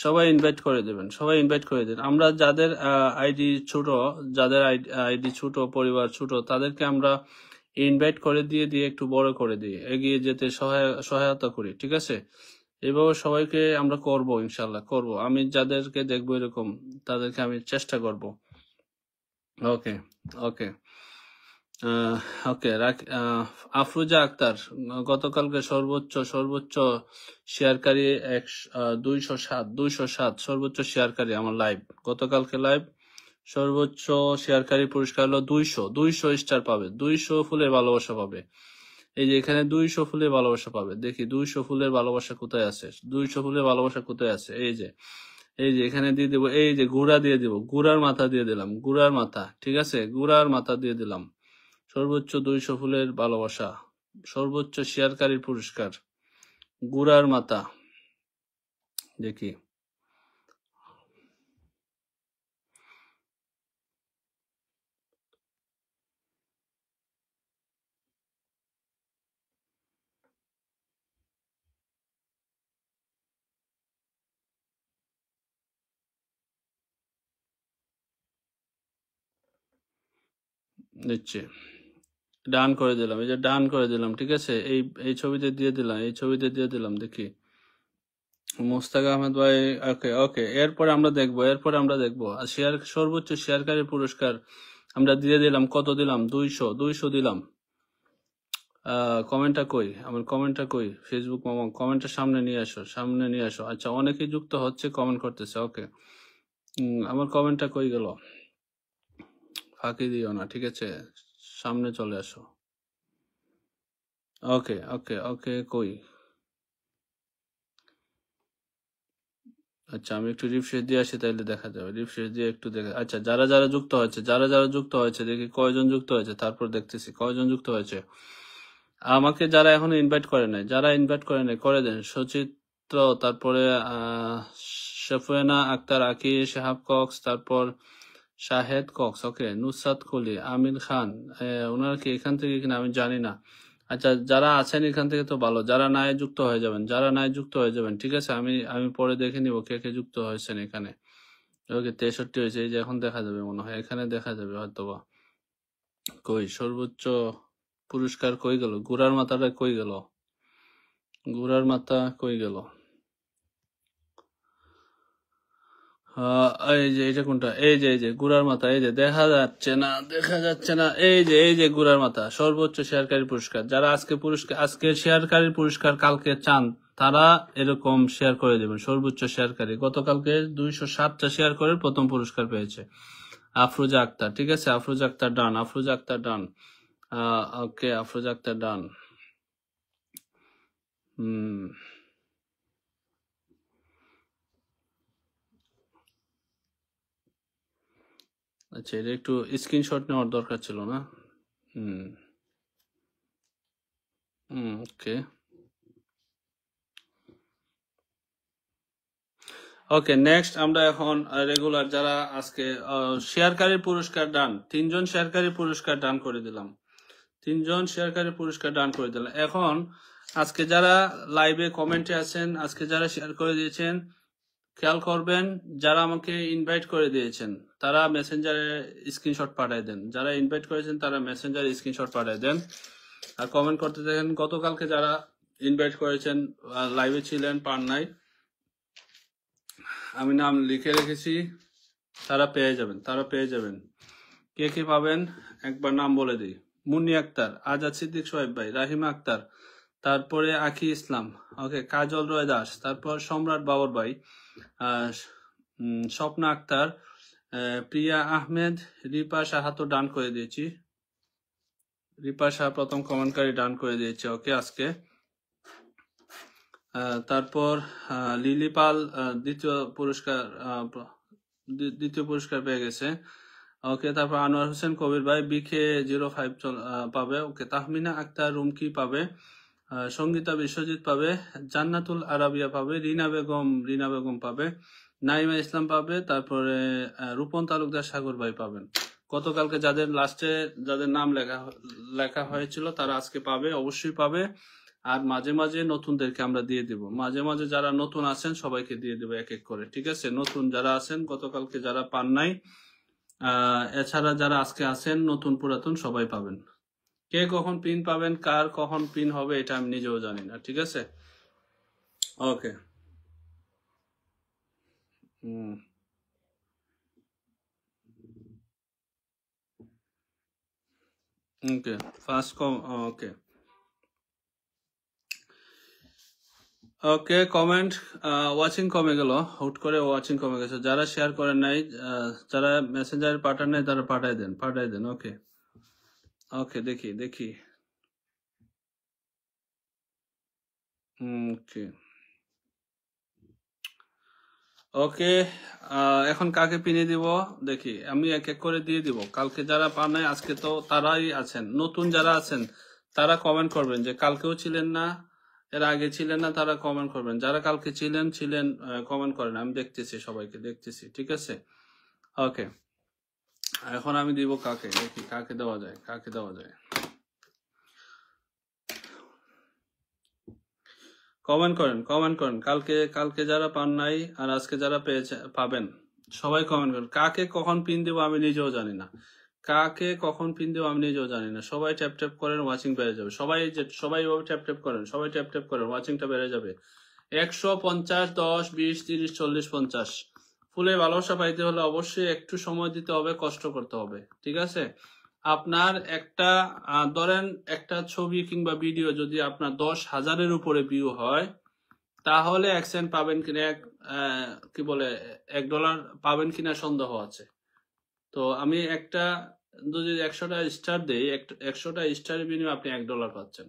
সবাই ইনভাইট করে দেবেন, সবাই ইনভাইট করে দিন। আমরা যাদের আইডি ছোট, যাদের আইডি ছোট, পরিবার ছোট, তাদেরকে আমরা ইনভাইট করে দিয়ে দিয়ে একটু বড় করে দিই, এগিয়ে যেতে সহায়তা করি, ঠিক আছে? এইভাবে সবাইকে আমরা করব, ইনশাল্লাহ করব। আমি যাদেরকে দেখবো এরকম, তাদেরকে আমি চেষ্টা করব। ওকে ওকে ওকে, আফরোজা আক্তার গতকালকে সর্বোচ্চ শেয়ারকারী 207 সর্বোচ্চ শেয়ারকারী আমার লাইভ, গতকালকে লাইভ সর্বোচ্চ শেয়ারকারী পুরস্কার হলো 200 স্টার পাবে, 200 ফুলের ভালোবাসা পাবে। এই যে এখানে 200 ফুলের ভালোবাসা পাবে। দেখি 200 ফুলের ভালোবাসা কোথায় আছে, 200 ফুলের ভালোবাসা কোথায় আছে? এই যে এখানে দিয়ে দেবো, এই যে গুড়া দিয়ে দিব, গুড়ার মাথা দিয়ে দিলাম, গুড়ার মাথা, ঠিক আছে? গুড়ার মাথা দিয়ে দিলাম। সর্বোচ্চ 200 ফুলের ভালোবাসা, সর্বোচ্চ শেয়ারকারীর পুরস্কার, গুড়ার মাথা। দেখি দিচ্ছি, ডান করে দিলাম, এই যে ডান করে দিলাম, ঠিক আছে? এই ছবিতে দিয়ে দিলাম, এই ছবিতে দিয়ে দিলাম। দেখি মুস্তাক আহমেদ ভাই, ওকে ওকে, এরপরে আমরা দেখবো, এরপরে আমরা দেখবো আর শেয়ার, সর্বোচ্চ শেয়ারকারী পুরস্কার আমরা দিয়ে দিলাম, কত দিলাম? 200 দিলাম। কমেন্টটা কই, আমার কমেন্টটা কই? ফেসবুক মামা কমেন্টটা সামনে নিয়ে আসো, সামনে নিয়ে আসো। আচ্ছা, অনেকেই যুক্ত হচ্ছে, কমেন্ট করতেছে, ওকে। আমার কমেন্টটা কই গেল? ফাঁকি দিও না, ঠিক আছে, সামনে চলে আসো। ওকে ওকে ওকে, কই? আচ্ছা, আমি একটু রিফ্রেশ দিয়ে আসি, তাইলে দেখা যাবে। রিফ্রেশ দিয়ে একটু দেখা, আচ্ছা, যারা যারা যুক্ত হয়েছে, যারা যারা যুক্ত হয়েছে, দেখি কয়জন যুক্ত হয়েছে, তারপর দেখতেছি কয়জন যুক্ত হয়েছে। আমাকে যারা এখনো ইনভাইট করে নাই, যারা ইনভাইট করে নাই করে দেন। সচিত্র, তারপরে শেফায়েনা আক্তার, আকি, শাহাব কক্স, তারপর শাহেদ কক্স, ওকে, নুসরাত কলি, আমির খান, ওনারা কি এখান থেকে কিনা আমি জানি না। আচ্ছা, যারা আছেন এখান থেকে তো ভালো, যারা নাই যুক্ত হয়ে যাবেন, যারা নাই যুক্ত হয়ে যাবেন, ঠিক আছে। আমি আমি পরে দেখে নিব কে কে যুক্ত হয়েছেন এখানে। ওকে, 63 হয়েছে, এই যে এখন দেখা যাবে মনে হয়, এখানে দেখা যাবে হয়তোবা। কই সর্বোচ্চ পুরস্কার কই গেল? ঘোড়ার মাথাটা কই গেল? ঘোড়ার মাথা কই গেল? এই যে এটা কোনটা? এই যে ঘোড়ার মাথা, এই যে দেখা যাচ্ছে না, দেখা যাচ্ছে না, এই যে ঘোড়ার মাথা, সর্বোচ্চ শেয়ারকারী পুরস্কার। যারা আজকে পুরস্কার, আজকে শেয়ারকারী পুরস্কার কালকে চান, তারা এরকম শেয়ার করে দেবেন। সর্বোচ্চ শেয়ারকারী গতকালকে 207টা শেয়ার করে প্রথম পুরস্কার পেয়েছে আফরোজা আক্তার, ঠিক আছে। আফরোজা আক্তার ডান, আফরোজা আক্তার ডান। ওকে, আফরোজা আক্তার ডান। হুম, আচ্ছা, এটা একটু স্ক্রিনশট নেওয়ার দরকার ছিল না? হুম হুম, ওকে ওকে, নেক্সট আমরা এখন রেগুলার যারা আজকে শেয়ারকারী পুরস্কার ডান, 3জন শেয়ারকারী পুরস্কার ডান করে দিলাম, 3জন শেয়ারকারী পুরস্কার ডান করে দিলাম। এখন আজকে যারা লাইভে কমেন্টে আছেন, আজকে যারা শেয়ার করে দিয়েছেন, খেয়াল করবেন, যারা আমাকে ইনভাইট করে দিয়েছেন তারা মেসেঞ্জারে স্ক্রিনশট পাঠিয়ে দেন। যারা ইনভাইট করেছেন তারা মেসেঞ্জারে স্ক্রিনশট পাঠিয়ে দেন আর কমেন্ট করতে দেখেন। গতকালকে যারা ইনভাইট করেছেন, লাইভে ছিলেন, পান নাই, আমি নাম লিখে রেখেছি, তারা পেয়ে যাবেন, তারা পেয়ে যাবেন। কে কে পাবেন একবার নাম বলে দিই। মুন্নি আক্তার, আজাদ সিদ্দিক, সোহেব ভাই, রাহিমা আক্তার, তারপরে আখি ইসলাম, ওকে, কাজল রয় দাস, তারপর সম্রাট বাবর ভাই, স্বপ্না আক্তার, প্রিয়া আহমেদ, রিপা সাহা তো ডান করে দিয়েছি, রিপা সাহা প্রথম কমেন্টকারী ডান করে দিয়েছে, ওকে আজকে। তারপর লিলি পাল দ্বিতীয় পুরস্কার পেয়ে গেছে, ওকে। তারপর আনোয়ার হোসেন কবির ভাই, বিকে 05 পাবে, ওকে। তাহমিনা আক্তার রুমকি পাবে, সঙ্গীতা বিশ্বজিৎ পাবে, জান্নাতুল আরাবিয়া পাবে, রিনা বেগম পাবে, নাইমা ইসলাম পাবে, তারপরে রূপন তালুকদার সাগর ভাই পাবেন। গতকালকে যাদের লাস্টে যাদের নাম লেখা হয়েছিল তারা আজকে পাবে, অবশ্যই পাবে। আর মাঝে মাঝে নতুনদেরকে আমরা দিয়ে দিব, মাঝে মাঝে যারা নতুন আছেন সবাইকে দিয়ে দেবো এক এক করে, ঠিক আছে। নতুন যারা আছেন, গতকালকে যারা পান নাই, এছাড়া যারা আজকে আছেন, নতুন পুরাতন সবাই পাবেন। কে কখন পিন পাবেন, কার কখন পিন হবে, এটা আমি নিজেও জানি না, ঠিক আছে। ওকে, ওকে, ফার্স্ট ওকে ওকে, কমেন্ট, ওয়াচিং কমে গেল, হুট করে ওয়াচিং কমে গেছে। যারা শেয়ার করেন নাই, যারা মেসেঞ্জারে পাঠান নাই, তারা পাঠাই দেন, ওকে ওকে, দেখি দেখি, ওকে ওকে। এখন কাকে পিনে দিব দেখি, আমি এক এক করে দিয়ে দিব। কালকে যারা পান নাই, আজকে তো তারাই আছেন। নতুন যারা আছেন তারা কমেন্ট করবেন, যে কালকেও ছিলেন না, এর আগে ছিলেন না, তারা কমেন্ট করবেন। যারা কালকে ছিলেন কমেন্ট করেন, আমি দেখতেছি, সবাইকে দেখতেছি, ঠিক আছে। ওকে, এখন আমি দিব কাকে, দেখি কাকে দেওয়া যায়, কাকে দেওয়া যায়। কমেন্ট করেন, কালকে যারা পান নাই আর আজকে যারা পাবেন, সবাই কমেন্ট করেন। কাকে কখন পিন দেবো আমি নিজেও জানি না, কাকে কখন পিন দেবো আমি নিজেও জানি না। সবাই ট্যাপ করেন, ওয়াচিং বেড়ে যাবে। সবাই এভাবে ট্যাপ করেন, সবাই ট্যাপ করেন, ওয়াচিংটা বেড়ে যাবে। 150, 10, 20, 30, 40, 50 ফুলে ভালোবাসা পাইতে হলে অবশ্যই একটু সময় দিতে হবে, কষ্ট করতে হবে, ঠিক আছে? আপনার একটা ধরেন একটা ছবি কিংবা ভিডিও যদি আপনার 10,000-এর উপরে ভিউ হয়, তাহলে 1 সেন্ট পাবেন কিনা, কি বলে $1 পাবেন কিনা সন্দেহ আছে। তো আমি যদি 100টা স্টার দেই, 100টা স্টারের বিনিময়ে আপনি $1 পাচ্ছেন।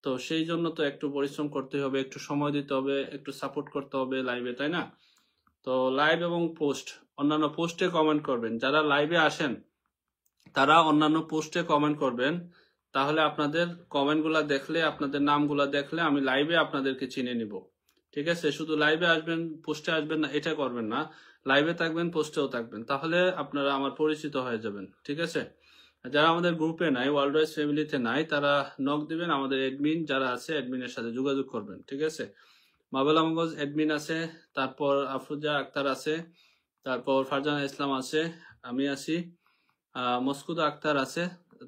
তো সেই জন্য তো একটু পরিশ্রম করতে হবে, একটু সময় দিতে হবে, একটু সাপোর্ট করতে হবে লাইভে, তাই না? তো লাইভ এবং পোস্ট, অন্যান্য পোস্টে কমেন্ট করবেন। যারা লাইভে আসেন তারা অন্যান্য পোস্টে কমেন্ট করবেন, তাহলে আপনাদের কমেন্টগুলা দেখলে, আপনাদের নামগুলা দেখলে আমি লাইভে আপনাদেরকে চিনে নিব, ঠিক আছে? শুধু লাইভে আসবেন পোস্টে আসবেন না, এটা করবেন না। লাইভে থাকবেন, পোস্টেও থাকবেন, তাহলে আপনারা আমার পরিচিত হয়ে যাবেন, ঠিক আছে? যারা আমাদের গ্রুপে নাই, ওয়ার্ল্ড ওয়াইজ ফ্যামিলিতে নাই, তারা নক দিবেন, আমাদের অ্যাডমিন যারা আছে অ্যাডমিনের সাথে যোগাযোগ করবেন, ঠিক আছে? মাবেলা মগজ অ্যাডমিন আছে, তারপর আফরুজা আক্তার আছে, তারপর ফারজানা ইসলাম আছে, আমি আছি, মস্কুদা আক্তার আছে,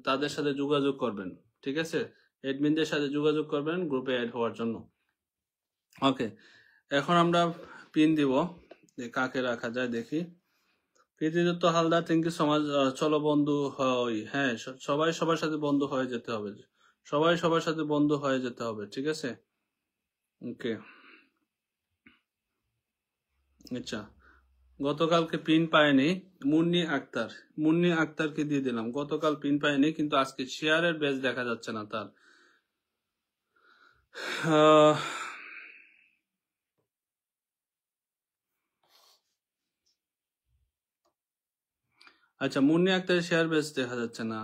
তাদের সাথে যোগাযোগ করবেন, ঠিক আছে? অ্যাডমিনদের সাথে যোগাযোগ করবেন গ্রুপে অ্যাড হওয়ার জন্য। ওকে, এখন আমরা পিন দিব, কাকে রাখা যায় দেখি। Priti Datta Haldar, thank you so much. চলো বন্ধু হই, হ্যাঁ সবাই সবার সাথে বন্ধু হয়ে যেতে হবে, সবাই সবার সাথে বন্ধু হয়ে যেতে হবে, ঠিক আছে? ওকে, আচ্ছা, গতকালকে পিন পায়নি মুন্নি আক্তারকে দিয়ে দিলাম। গতকাল পিন পায়নি, কিন্তু আজকে শেয়ারের বেজ দেখা যাচ্ছে না তার। আচ্ছা, মুন্নি আক্তারের শেয়ার বেজ দেখা যাচ্ছে না।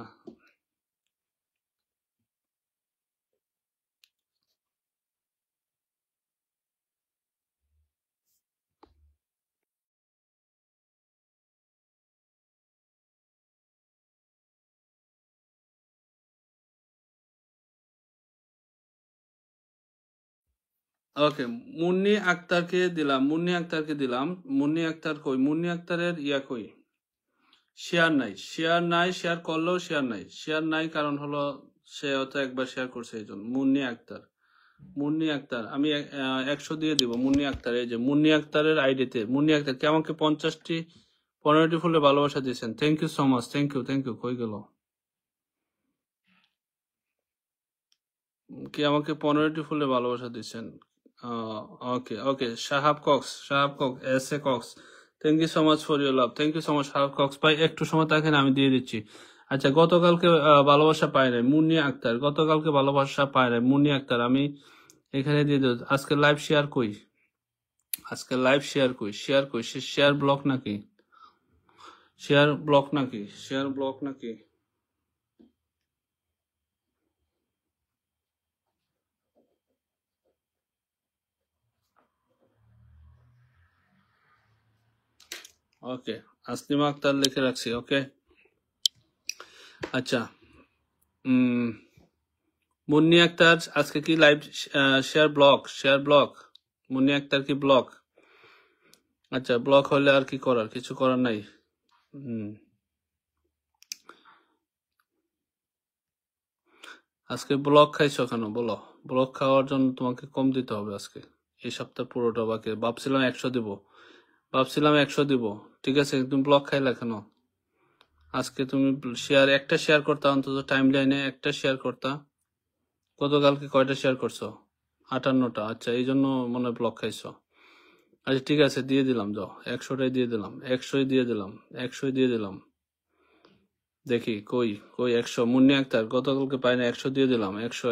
ওকে, মুন্নি আক্তারকে দিলাম, মুন্নি আক্তার কই? মুন্নি আক্তারের কই? শেয়ার নাই, শেয়ার করলেও শেয়ার নাই, কারণ হলো সে হয়তো একবার শেয়ার করছে, এই জন্য। মুন্নি আক্তার আমি 100 দিয়ে দিব। মুন্নি আক্তার, এই যে মুন্নি আক্তারের আইডিতে মুন্নি আক্তার কে আমাকে 15টি ফুলে ভালোবাসা দিয়েছেন, thank you so much, thank you. কই গেল? কি আমাকে 15টি ফুলে ভালোবাসা দিয়েছেন? Okay, Shahab Cox, S A Cox, thank you so much for your love, thank you so much Shahab Cox ভাই। একটু সময় থাকেন, আমি দিয়ে দিচ্ছি। আচ্ছা, গতকালকে ভালোবাসা পায় নাই মুন্নি আক্তার, গতকালকে ভালোবাসা পায় নাই মুন্নি আক্তার, আমি এখানে দিয়ে দেব। আজকে লাইভ শেয়ার কই? শেয়ার ব্লক নাকি? ওকে, আসলিমা আক্তার লিখে রাখছি। ওকে, আচ্ছা, মুন্নি আক্তার আজকে কি live share block? Munni Akter কি ব্লক? আচ্ছা, ব্লক হলে আর কি করার, কিছু করার নাই। আজকে ব্লক খাইছো কেন বলো? ব্লক খাওয়ার জন্য তোমাকে কম দিতে হবে আজকে, এই সপ্তাহ পুরোটা বাকি। ভাবছিলাম 100 দিব, ঠিক আছে? তুমি ব্লক খাইলা কেন? আজকে তুমি একটা শেয়ার করতা, অন্তত টাইম লাইনে একটা শেয়ার করতা। গতকালকে কয়টা শেয়ার করছো? 58টা। আচ্ছা, এই জন্য মনে হয় ব্লক খাইছো। আচ্ছা, ঠিক আছে, দিয়ে দিলাম, যাও 100টাই দিয়ে দিলাম, 100ই দিয়ে দিলাম। দেখি কই 100। মুন্নি আক্তার গতকালকে পাই না, 100 দিয়ে দিলাম। 100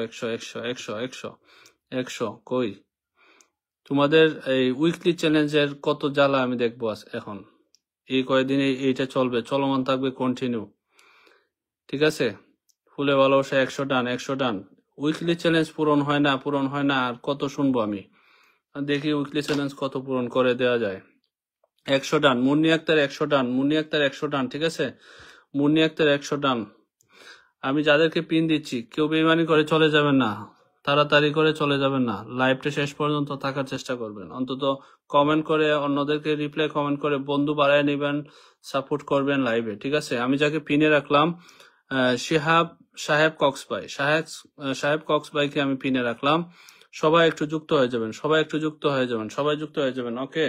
কই? তোমাদের এই উইকলি চ্যালেঞ্জের কত জ্বালা আমি দেখবো এখন। এই কয়েকদিন এইটা চলবে, চলমান থাকবে, কন্টিনিউ, ঠিক আছে? ফুলে ভালোবাসা 100 ডান। উইকলি চ্যালেঞ্জ পূরণ হয় না, আর কত শুনবো আমি? দেখি উইকলি চ্যালেঞ্জ কত পূরণ করে দেওয়া যায়। 100 ডান। মুন্নি আক্তার 100 ডান, ঠিক আছে? মুন্নি আক্তার 100 ডান। আমি যাদেরকে পিন দিচ্ছি, কেউ বেইমানি করে চলে যাবেন না, তাড়াতাড়ি করে চলে যাবেন না, লাইভটা শেষ পর্যন্ত থাকার চেষ্টা করবেন। অন্তত কমেন্ট করে, অন্যদেরকে রিপ্লাই কমেন্ট করে বন্ধু বাড়ায় নেবেন, সাপোর্ট করবেন লাইভে, ঠিক আছে? আমি যাকে পিনে রাখলাম, সাহেব কক্স ভাইকে আমি পিনে রাখলাম। সবাই একটু যুক্ত হয়ে যাবেন, সবাই একটু যুক্ত হয়ে যাবেন, সবাই যুক্ত হয়ে যাবেন। ওকে,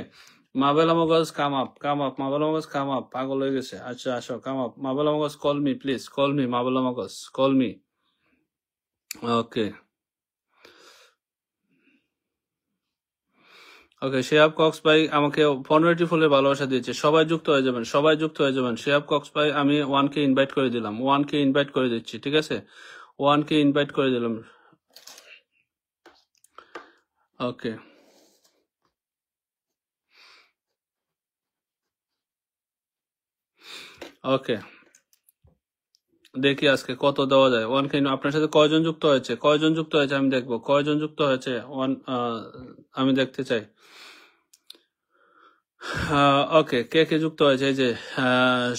মাবেলা মগজ কাম আপ, কাম আপ, মাবেলা মগজ কাম আপ, পাগল হয়ে গেছে। আচ্ছা আসো, কাম up, Mabel Amagos, call me please, call me, Mabel Amagos, call me. Okay okay, Shehab Cox ভাই আমাকে 15টি ফুলের ভালোবাসা দিয়েছে। সবাই যুক্ত হয়ে যাবেন, সবাই যুক্ত হয়ে যাবেন। শেহাব কক্স ভাই আমি 1K ইনভাইট করে দিলাম, 1K ইনভাইট করে দিচ্ছি, ঠিক আছে? 1K ইনভাইট করে দিলাম। ওকে ওকে, দেখি আজকে কত দেওয়া যায়। 1K আপনার সাথে কয়জন যুক্ত হয়েছে, কয়জন যুক্ত হয়েছে আমি দেখবো, কয়জন যুক্ত হয়েছে। আমি দেখতে চাই। ওকে, কে কে যুক্ত হয়েছে? এই যে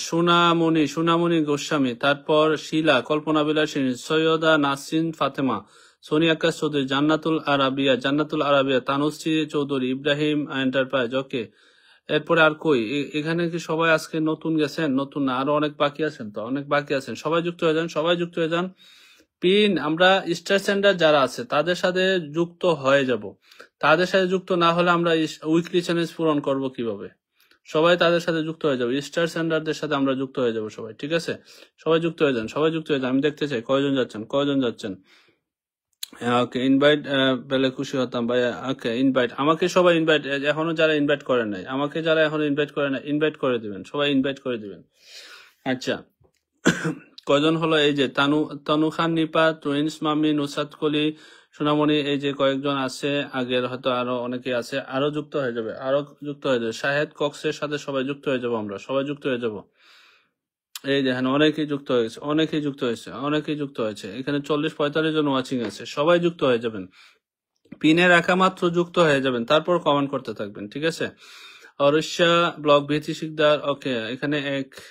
সোনামণি, সোনামণি গোস্বামী, তারপর শিলা, কল্পনা বিলাসিনী, সৈয়দা নাসরিন ফাতেমা, সোনিয়া আক্তার চৌধুরী, জান্নাতুল আরাবিয়া, জান্নাতুল আরাবিয়া, তানুশ্রী চৌধুরী, ইব্রাহিম এন্টারপ্রাইজ। ওকে, এরপরে আর কই? এখানে কি সবাই আজকে নতুন গেছেন? নতুন না, আরো অনেক বাকি আছেন, তো অনেক বাকি আছেন। সবাই যুক্ত হয়ে যান, সবাই যুক্ত হয়ে যান। পিন আমরা স্টার সেন্টার যারা আছে তাদের সাথে যুক্ত হয়ে যাব। তাদের সাথে যুক্ত না হলে আমরা উইকলি চ্যালেঞ্জ পূরণ করব কিভাবে? সবাই তাদের সাথে যুক্ত হয়ে যাবো, স্টার সেন্টারদের সাথে আমরা যুক্ত হয়ে যাব সবাই, ঠিক আছে? সবাই যুক্ত হয়ে যান, সবাই যুক্ত হয়ে যান। আমি দেখতে চাই কয়জন যাচ্ছেন, কয়জন যাচ্ছেন। ওকে, ইনভাইট পেলে খুশি হতাম ভাই। ওকে, ইনভাইট আমাকে সবাই ইনভাইট, এখনো যারা ইনভাইট করেন নাই, আমাকে যারা এখনো ইনভাইট করেন নাই, ইনভাইট করে দিবেন, সবাই ইনভাইট করে দিবেন। আচ্ছা, কয়জন হলো? এই যে তনু খান, নিপা, টুইন্স, মাম্মি, নুসরাত কলি, সোনামণি, এই যে কয়েকজন আছে, আগের হয়তো আরো অনেকে আছে, আরো যুক্ত হয়ে যাবে, আরো যুক্ত হয়ে যাবে। শাহেদ কক্সের সাথে সবাই যুক্ত হয়ে যাবো, আমরা সবাই যুক্ত হয়ে যাব। এই দেখেন অনেকেই যুক্ত হয়েছে, অনেকেই যুক্ত হয়েছে, অনেকেই যুক্ত হয়েছে। এখানে 40-45 জন ওয়াচিং আছে, সবাই যুক্ত হয়ে যাবেন। পিনে রাখা মাত্র যুক্ত হয়ে যাবেন, তারপর কমেন্ট করতে থাকবেন, ঠিক আছে? অরস্যা ব্লগ, ভীতি শিকদার। ওকে, এখানে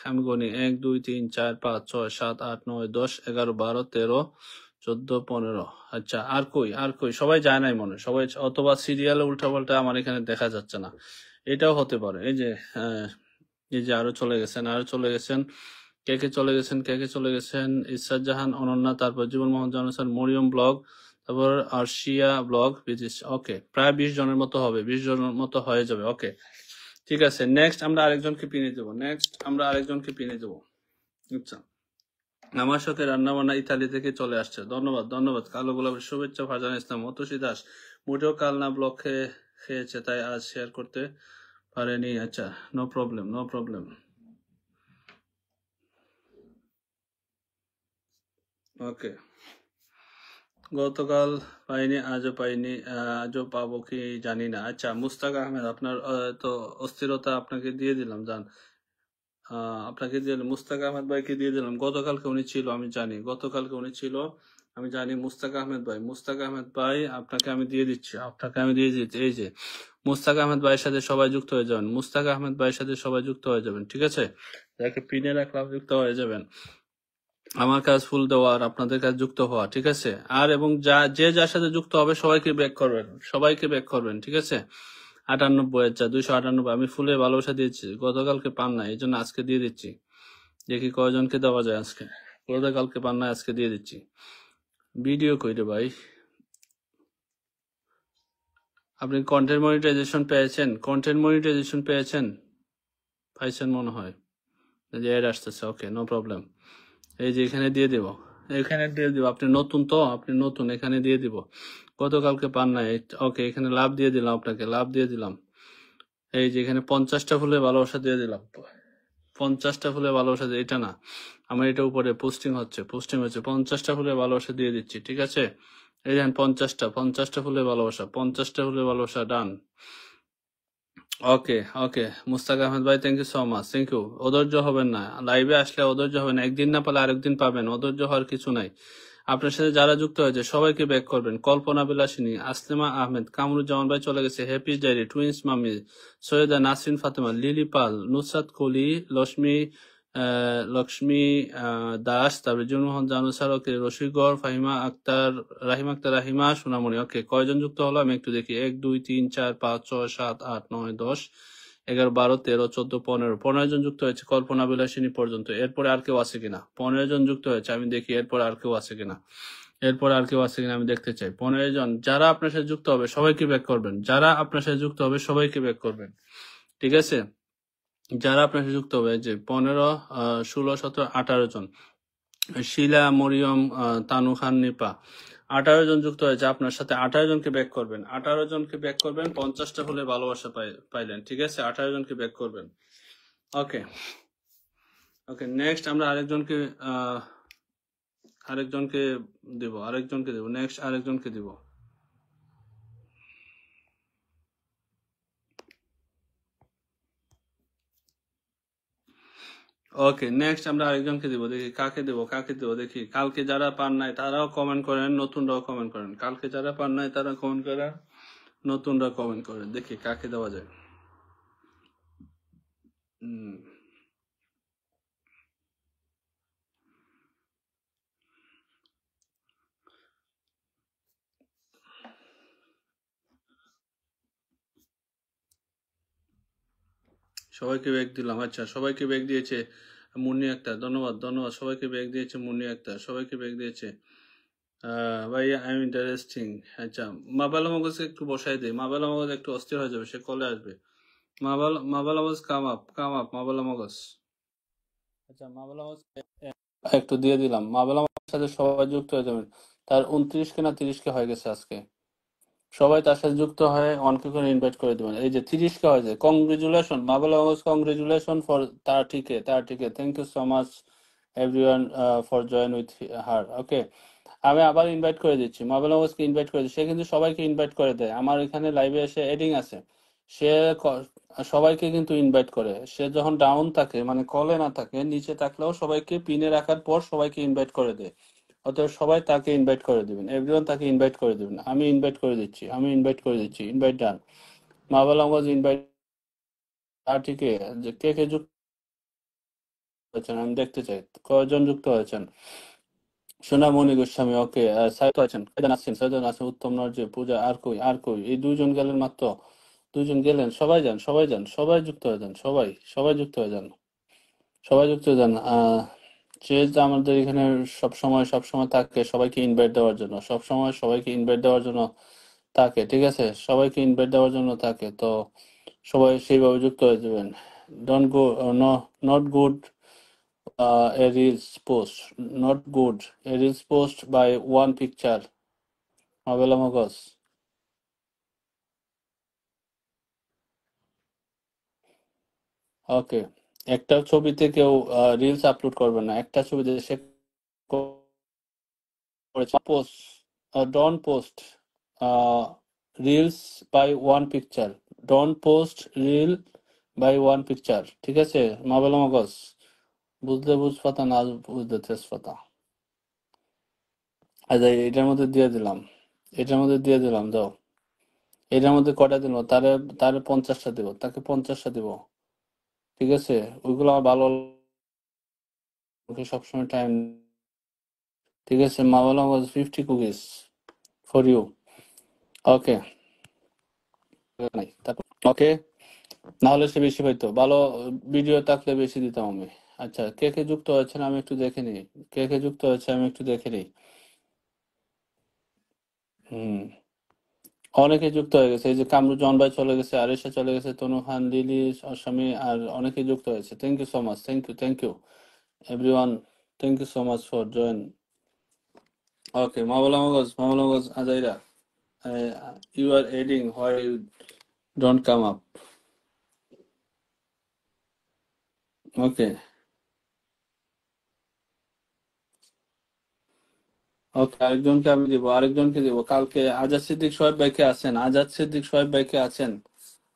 আমি গণি 1 2 3 4 5 6 7 8 9 10 11 12 13 14 15। আচ্ছা, আর কই, আর কই? সবাই যায় নাই মনে হয়, সবাই, অথবা সিরিয়ালে উল্টাপাল্টা আমার এখানে দেখা যাচ্ছে না, এটাও হতে পারে। এই যে এই যে আরো চলে গেছেন, আরো চলে গেছেন। কে কে চলে গেছেন, কে কে চলে গেছেন? ইসরাত জাহান, অনন্যা, তারপর জীবন মোহন জানান, মরিয়ম ব্লগ, তারপর আরশিয়া ব্লগ। ওকে, প্রায় 20 জনের মতো হবে, 20 জনের মতো হয়ে যাবে। ওকে, ঠিক আছে। নেক্সট আমরা আরেকজনকে পিনে দেবো, নেক্সট আমরা আরেকজনকে পিনে দেবো। আচ্ছা, আমার সাথে রান্না বান্না ইতালি থেকে চলে আসছে, ধন্যবাদ, ধন্যবাদ। কালো গোলাপের শুভেচ্ছা, ফারজান ইসলাম, অতসী দাস, মোটেও কাল না ব্লগ খেয়েছে তাই আজ শেয়ার করতে পারেনি। আচ্ছা, নো প্রবলেম, নো প্রবলেম। ওকে, গতকাল পাইনি, আজও পাইনি, আজও পাবো কি জানি না। আচ্ছা, মুস্তাক আহমেদ, আপনার তো অস্থিরতা আপনাকে দিয়ে দিলাম, জান। আপনাকে দিয়ে মুস্তাক আহমেদ ভাইকে দিয়ে দিলাম। গতকালকে উনি ছিল, আমি জানি, গতকালকে উনি ছিল, আমি জানি। মুস্তাক আহমেদ ভাই, মুস্তাক আহমেদ ভাই আপনাকে আমি দিয়ে দিচ্ছি, আপনাকে আমি দিয়ে দিচ্ছি। এই যে মুস্তাক আহমেদ ভাইয়ের সাথে সবাই যুক্ত হয়ে যাবেন, মুস্তাক আহমেদ ভাইয়ের সাথে সবাই যুক্ত হয়ে যাবেন, ঠিক আছে? যাকে পিনে রাখলাম যুক্ত হয়ে যাবেন। আমার কাজ ফুল দেওয়া আর আপনাদের কাজ যুক্ত হওয়া, ঠিক আছে? আর এবং যে যার সাথে যুক্ত হবে সবাইকে ব্যাক করবেন, সবাইকে ব্যাক করবেন, ঠিক আছে? 98, আচ্ছা 298 আমি ফুলে ভালোবাসা দিয়েছি, গতকালকে পান না, এই জন্য আজকে দিয়ে দিচ্ছি। দেখি কয়জনকে দেওয়া যায় আজকে। গতকালকে পান না, আজকে দিয়ে দিচ্ছি। ভিডিও কইরে ভাই, আপনি কন্টেন্ট মনিটাইজেশন পেয়েছেন? কন্টেন্ট মনিটাইজেশন পেয়েছেন? পাইছেন মনে হয়, যে এড আসতেছে। ওকে, নো প্রবলেম। এই যে এখানে দিয়ে দিব, এখানে দিয়ে দিব। আপনি নতুন তো, আপনি নতুন, এখানে দিয়ে দিব। গতকালকে পান নাই। ওকে, এখানে লাভ দিয়ে দিলাম, আপনাকে লাভ দিয়ে দিলাম। এই যে এখানে 50টা ফুলে ভালোবাসা দিয়ে দিলাম, 50টা ফুলে ভালোবাসা দিয়ে, এটা না, আমার এটা উপরে পোস্টিং হচ্ছে, পোস্টিং হচ্ছে। 50টা ফুলে ভালোবাসা দিয়ে দিচ্ছি, ঠিক আছে? এই দেখেন 50টা ফুলে ভালোবাসা, 50টা ফুলে ভালোবাসা, ডান। ওকে ওকে, মুস্তাক আহমেদ ভাই, thank you so much, thank you. অধৈর্য হবেন না, লাইভে আসলে অধৈর্য হবেন না, একদিন না পেলে আরেকদিন পাবেন, অধৈর্য হওয়ার কিছু নাই। আপনার সাথে যারা যুক্ত হয়েছে সবাইকে ব্যাক করবেন। কল্পনা বিলাসিনী, আসলিমা আহমেদ, কামরুজ্জামান ভাই চলে গেছে, হ্যাপি ডায়েরি, টুইন্স মামি, সৈয়দা নাসরিন ফাতেমা, লিলি পাল, নুসরাত কলি, লক্ষ্মী দাস, তারপরে জুনমোহন জানুসার, ওকে, রশিগড়, ফাহিমা আক্তার, রাহিমা আক্তার, রাহিমা, সোনামণি। ওকে, কয়জন যুক্ত হলো আমি একটু দেখি। 1 2 3 4 5 6 7 8 9 10 11 12 13 14 15 জন যুক্ত হয়েছে কল্পনা বিলাসিনী পর্যন্ত। এরপরে আর কেউ আছে কিনা? 15 জন যুক্ত হয়েছে, আমি দেখি এরপরে আর কেউ আছে কিনা। এরপর আর কেউ আছে কিনা আমি দেখতে চাই। 15 জন যারা আপনার সাথে যুক্ত হবে সবাইকে ব্যাক করবেন, যারা আপনার সাথে যুক্ত হবে সবাইকে ব্যাক করবেন, ঠিক আছে? যারা আপনার সাথে যুক্ত হবে, যে 15, 16, 17, 18 জন, শিলা, মরিয়ম, তানু খান, নিপা, 18 জন যুক্ত হয়েছে আপনার সাথে। 18 জনকে ব্যাক করবেন, 18 জনকে ব্যাক করবেন। 50টা হলে ভালোবাসা পাইলেন, ঠিক আছে? 18 জনকে ব্যাক করবেন। ওকে ওকে, নেক্সট আমরা আরেকজনকে দিব, নেক্সট আরেকজনকে দিব। ওকে, নেক্সট আমরা আরেকজনকে দিব। দেখি কাকে দিব দেখি। কালকে যারা পান নাই তারাও কমেন্ট করেন, নতুনরাও কমেন্ট করেন। কালকে যারা পান নাই তারা কমেন্ট করেন, নতুনরা কমেন্ট করেন। দেখি কাকে দেওয়া যায়। সবাইকে ব্যাগ দিলাম। আচ্ছা, সবাইকে ব্যাগ দিয়েছে মুন্নি আক্তার, ধন্যবাদ ধন্যবাদ। সবাইকে ব্যাগ দিয়েছে মুন্নি আক্তার, সবাইকে ব্যাগ দিয়েছে। ভাইয়া আই এম ইন্টারেস্টিং। আচ্ছা, মাবালা মগজকে একটু বসাই দিই। মাবালা মগজ একটু অস্থির হয়ে যাবে, সে কলে আসবে। মাবালা মগজ কাম আপ মাবালা মগজ। আচ্ছা, মাবালা মগজ একটু দিয়ে দিলাম। মাবালা মগজের সাথে সবাই যুক্ত হয়ে যাবেন। তার 29 কে না 30 কে হয়ে গেছে আজকে। সবাই তার সাথে যুক্ত হয়ে অনকে করে ইনভাইট করে দেবেন। এই যে 30 কে হয়েছে, congratulation Mabel Amagos, congratulation for 30 K. Thank you so much everyone for join with her. Okay, আমি আবার ইনভাইট করে দিচ্ছি। মাহবুব আওয়াজকে ইনভাইট করে দিচ্ছি। সে কিন্তু সবাইকে ইনভাইট করে দেয়। আমার এখানে লাইভে এসে এডিং আছে, সে সবাইকে কিন্তু ইনভাইট করে। সে যখন ডাউন থাকে, মানে কলে না থাকে, নিচে থাকলেও সবাইকে পিনে রাখার পর সবাইকে ইনভাইট করে দেয়। অতএব সবাই তাকে ইনভাইট করে দিবেন, এভরিওয়ান তাকে ইনভাইট করে দিবেন। আমি ইনভাইট করে দিচ্ছি, ইনভাইট ডান। মাহবুব আওয়াজ ইনভাইট। আর ঠিক যে কে কে যুক্ত হয়েছেন আমি দেখতে চাই, কয়জন যুক্ত হয়েছেন। সোনামণি গোস্বামী, ওকে। সাইদ আছেন, সৈয়দান আছেন, উত্তম নর্জে, পূজা, আর কই এই দুইজন গেলেন মাত্র। দুইজন গেলেন, সবাই যান, সবাই যুক্ত হয়ে যান, সবাই যুক্ত হয়ে যান, সবাই যুক্ত হয়ে যান। যে যে আমাদের এখানে সব সময় থাকে সবাইকে ইনভাইট দেওয়ার জন্য, সবাইকে ইনভাইট দেওয়ার জন্য থাকে, ঠিক আছে? সবাইকে ইনভাইট দেওয়ার জন্য থাকে, তো সবাই সেইভাবে যুক্ত হয়ে যাবেন। Don't go, not good a reels post, not good. A reels post by one picture. Mabel Amagos. Okay, একটা ছবিতে কেউ রিলস আপলোড করবে না। একটা ছবিতে সে post, don't post reels by one picture, don't post reel by one picture, ঠিক আছে? মাবেল মগজ, বুঝলে বুঝ পাতা, না বুঝলে তেজ পাতা। আচ্ছা, এটার মধ্যে দিয়ে দিলাম দাও। এটার মধ্যে কয়টা দিব? তারে তারে 50টা দিব, তাকে 50টা দিব, ঠিক আছে? ওইগুলো আমার ভালো লাগে, সবসময় টাইম, ঠিক আছে? মাওলানা ওয়াজ 50 কুকিজ ফর ইউ। ওকে, নাই তারপর, ওকে। না হলে সে বেশি পাইতো, ভালো ভিডিও থাকলে বেশি দিতাম আমি। আচ্ছা, কে কে যুক্ত হয়েছেন আমি একটু দেখে নিই। কে কে যুক্ত হয়েছে আমি একটু দেখে নিই। হুম, অনেকে যুক্ত হয়ে গেছে। এই যে কামরুজ্জামান ভাই চলে গেছে, আরিশা চলে গেছে, তনু খান, লিলি, অসামি, আর অনেকে যুক্ত হয়েছে। Thank you so much, thank you everyone, thank you so much for join. Okay, মাওলানা মগজ আজাইরা, you are adding, why you don't come up. Okay okay, আরেকজনকে দিব। কালকে আজাদ সিদ্দিক সোহেব ভাইকে আছেন,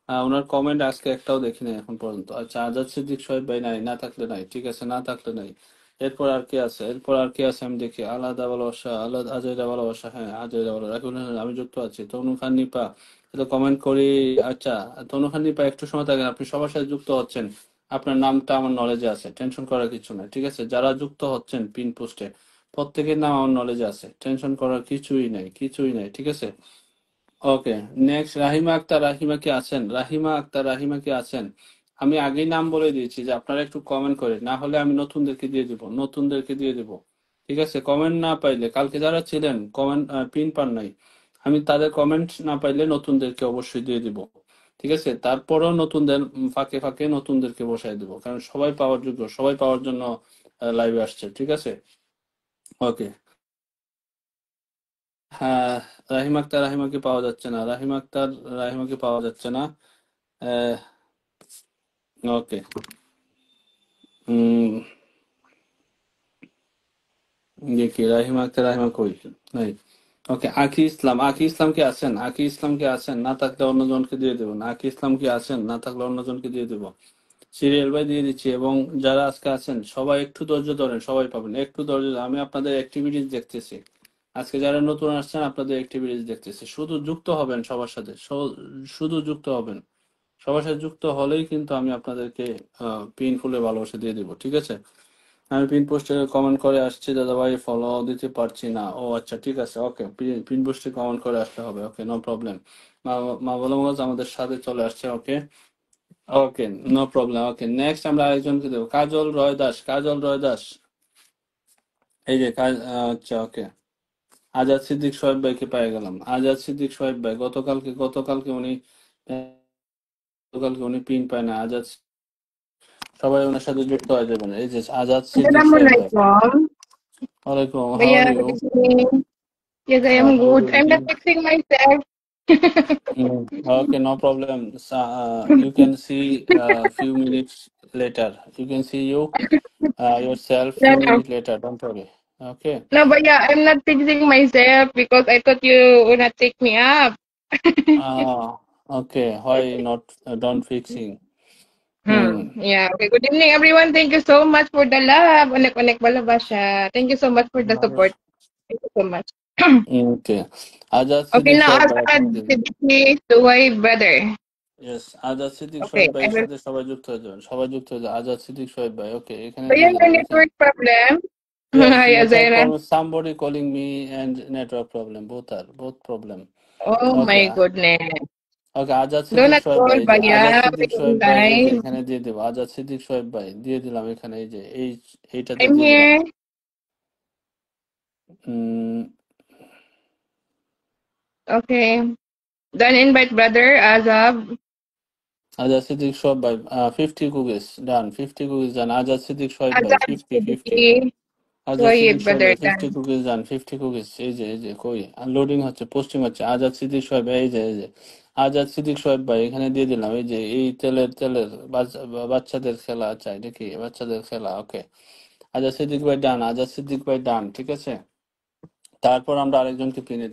ওনার কমেন্ট আজকে একটাও দেখিনি এখন পর্যন্ত। আচ্ছা, আজাদ সিদ্দিক সোহেব ভাই নাই, না থাকলে নাই, ঠিক আছে, না থাকলে নাই। এরপর আর কে আছে আমি দেখি। আলাদা ভালোবাসা, আজয়রা ভালোবাসা, হ্যাঁ আজয়রা ভালোবাসা, রাকিবুল হাসান, আমি যুক্ত আছি। তনু খান, নিপা, এটা কমেন্ট করি। আচ্ছা, তনু খান, নিপা একটু সময় থাকেন, আপনি সবার সাথে যুক্ত হচ্ছেন। আপনার নামটা আমার নলেজে আছে, টেনশন করার কিছু নাই, ঠিক আছে? যারা যুক্ত হচ্ছেন পিন পোস্টে, প্রত্যেকের নাম আমার নলেজে আছে, টেনশন করার কিছুই নাই, ঠিক আছে? ওকে, নেক্সট রাহিমা কি আছেন? আমি আগেই নাম বলে দিয়েছি যে আপনারা একটু কমেন্ট করে, না হলে আমি নতুনদেরকে দিয়ে দিব। ঠিক আছে, কমেন্ট না পাইলে কালকে যারা ছিলেন কমেন্ট পিন পান নাই, আমি তাদের কমেন্ট না পাইলে নতুনদেরকে অবশ্যই দিয়ে দিব। ঠিক আছে, তারপরও নতুনদের ফাঁকে ফাঁকে নতুনদেরকে বসায় দিব, কারণ সবাই পাওয়ার যোগ্য, সবাই পাওয়ার জন্য লাইভে আসছে। ঠিক আছে, ওকে। হ্যাঁ, রাহিমাকে পাওয়া যাচ্ছে না, রাহিমাকে পাওয়া যাচ্ছে না। ওকে। দেখি রাহিমা কই নাই। ওকে, আকি ইসলাম কি আছেন? না থাকলে অন্যজনকে দিয়ে দেবেন। আকি ইসলাম কি আছেন? না থাকলে অন্যজনকে দিয়ে দেবো। সিরিয়াল বাই দিয়ে দিচ্ছি। এবং যারা আজকে আছেন সবাই একটু ধৈর্য ধরেন, সবাই পাবেন, একটু ধৈর্য ধরেন। আমি আপনাদের অ্যাক্টিভিটিস দেখতেছি, আজকে যারা নতুন আসছেন আপনাদের অ্যাক্টিভিটিস দেখতেছি। শুধু যুক্ত হবেন সবার সাথে, শুধু যুক্ত হবেন। সবার সাথে যুক্ত হলেই কিন্তু আমি আপনাদেরকে পিন ফুলে ভালোবাসা দিয়ে দিব। ঠিক আছে, আমি পিন পোস্টে কমেন্ট করে আসছি দাদা ভাই, ফলো দিতে পারছি না। ও আচ্ছা, ঠিক আছে, ওকে। পিন পোস্টে কমেন্ট করে আসতে হবে, ওকে, নো প্রবলেম। মা বলো আমাদের সাথে চলে আসছে, ওকে। Okay, no problem. ওকে, নেক্সট আমরা আরেকজনকে দেবো, কাজল রয় দাস। এই যে আচ্ছা, ওকে। আজাদ সিদ্দিক সোহেব ভাইকে পেয়ে গেলাম। আজাদ সিদ্দিক সোহেব ভাই গতকালকে উনি পিন পায় না। সবাই ওনার সাথে যুক্ত হয়ে যাবেন। এই যে আজাদ সিদ্দিক সোহেব ভাই। Assalamualaikum. ওয়ালাইকুম, how are Bhaiya, you? good evening. Yes, I am Good good. I'm not evening. fixing myself. Okay, no problem. So, you can see few minutes later. You can see yourself No, few no. minutes later. Don't worry. Okay. No, Bhaiya, I'm not fixing myself because I thought you would not take me up. Okay. Why not? Don't fixing. Hmm. Yeah. Okay. Good evening, everyone. Thank you so much for the love. Onek balabasha. Thank you so much for the support. Thank you so much. Okay. Azad Okay, Siddiq now Sohaib I'll ভাই add আপনাকে দিন। Siddiqui to my brother. Yes, Azad Siddiq Okay. Sohaib I ভাইয়ের will. সাথে সবাই যুক্ত হয়ে যাবেন। Azad Siddiq Sohaib ভাই। ওকে, এখানে Bhaiya, দিয়ে no দিলাম, দেখেন। network problem. Yes, Hi, network Azera. problem. Somebody calling me and network problem. Both problem. Oh okay, my goodness. Okay. Azad Do Siddique not Soheb call ভাই, এই যে আজাদ Bhaiya. সিদ্দিক We're সোহেব ভাই, এই যে live. এখানে দিয়ে দেবো। আজাদ সিদ্দিক সোহেব ভাই দিয়ে দিলাম এখানে, এই যে এইটাতে I'm দিয়ে দিলাম। here. Um, Okay. Then invite brother Azab. Azad Siddique Soheb ভাই 50 কুকিজ ডান, 50 কুকিজ ডান। আজাদ সিদ্দিক সোহেব ভাই Azab 50। Siddiqui. Azad Siddique Soyib Soheb brother ভাই 50 done. কুকিজ ডান, 50 কুকিজ। এই যে কই লোডিং হচ্ছে, পোস্টিং হচ্ছে। আজাদ সিদ্দিক সোহেব ভাই, এই যে আজাদ সিদ্দিক সোহেব ভাই এখানে দিয়ে দিলাম। এই যে এই তেলের বাচ্চাদের খেলা চাই দেখি, বাচ্চাদের খেলা। ওকে, আজাদ সিদ্দিক ভাই ডান। ঠিক আছে, তারপর আমরা আরেকজনকে পিনে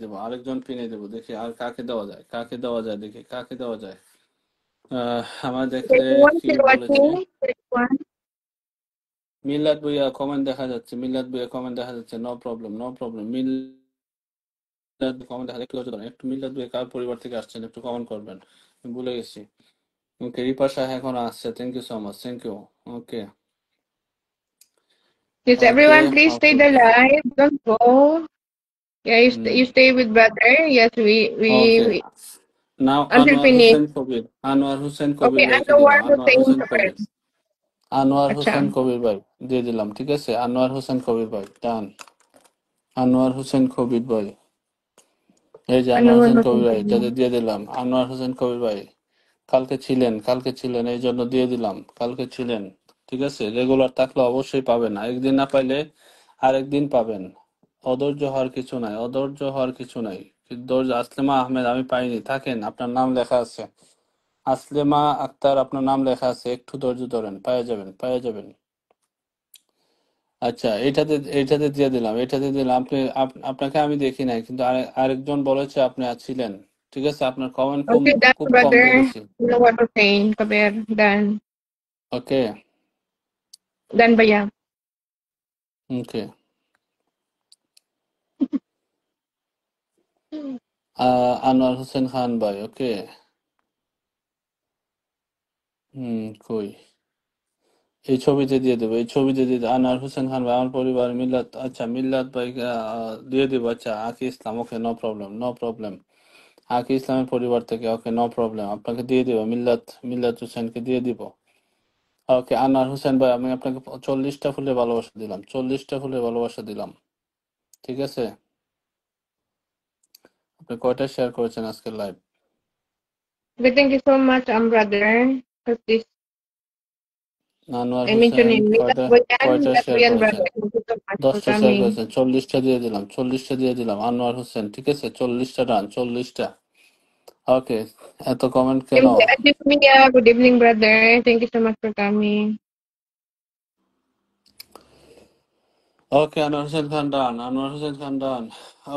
দেবো। দেখি আর কাকে দেওয়া যায় দেখি, কাকে দেওয়া যায়। আমার দেখলে Everyone কি still বলেছে, watching? Everyone. মিলাদ ভুইয়া কমেন্ট দেখা যাচ্ছে। No problem, no problem. Comment দেখা একটু ধৈর্য ধরেন। একটু মিলাদ ভুইয়া কার পরিবার থেকে আসছেন একটু কমেন্ট করবেন, আমি ভুলে গেছি। ওকে, রিপা শাহ এখন আসছে, thank you so much, thank you. Okay, Yes, okay, everyone, please stay okay. the live. Don't go. Yeah, you stay with brother. Yes, okay, we now until finish. Anwar Hossain Okay, Kabir I'm ভাইকে the দিলাম। one who's saying first. Anwar Hossain Acha. কবির ভাই দিয়ে দিলাম। ঠিক আছে, আনোয়ার হোসেন কবির ভাই ডান। আনোয়ার হোসেন কবির ভাই, এই যে Ano Anwar one Hossain who's কবির ভাই, saying? এটাতে দিয়ে দিলাম। আনোয়ার হোসেন কবির ভাই কালকে ছিলেন এই জন্য দিয়ে দিলাম, কালকে ছিলেন। ঠিক আছে, রেগুলার থাকলে অবশ্যই পাবেন, একদিন না পাইলে আরেকদিন পাবেন। অধৈর্য হওয়ার কিছু নাই। ধৈর্য। আসলেমা আহমেদ আমি পাইনি, থাকেন, আপনার নাম লেখা আছে। আসলেমা আক্তার আপনার নাম লেখা আছে, একটু ধৈর্য ধরেন, পাওয়া যাবেন। আচ্ছা, এইটাতে দিয়ে দিলাম। আপনাকে আমি দেখি নাই, কিন্তু আরেকজন বলেছে আপনি ছিলেন। ঠিক আছে, আপনার কমেন্ট কম, Okay, done, খুব কম brother. দেখেছি। You know what we're saying, Kabir. Done. Okay, Done, Bhaiya. ওকে। আনোয়ার হোসেন খান ভাই, ওকে। কই, এই ছবিতে দিয়ে দেবো। আনোয়ার হোসেন খান ভাই, আমার পরিবার মিল্লাত। আচ্ছা, মিল্লাত ভাই দিয়ে দেবো। আচ্ছা, আকি ইসলাম, ওকে, নো প্রবলেম, নো প্রবলেম। আকি ইসলামের পরিবার থেকে, ওকে, নো প্রবলেম, আপনাকে দিয়ে দেবো। মিল্লাত হোসেনকে দিয়ে দিব। ওকে, আনোয়ার হোসেন ভাই, আমি আপনাকে 40টা ফুলের ভালোবাসা দিলাম, 40টা ফুলের ভালোবাসা দিলাম। ঠিক আছে, আপনি কয়টা শেয়ার করেছেন আজকের live? Okay, thank you so much, brother. For this, Anwar I Hossain mentioned in কয়টা কয়টা শেয়ার Latvian করেছেন? brother. Thank you so much for 10টা শেয়ার coming. করেছেন, 40টা দিয়ে দিলাম, 40টা দিয়ে দিলাম আনোয়ার হোসেন। ঠিক আছে, 40টা ডান, 40টা। ওকে, এত কমেন্ট কেন? MD Ajit Mia, good evening, brother. Thank you so much for coming. Okay, Anwar Hossain Khan done, Anwar Hossain Khan done.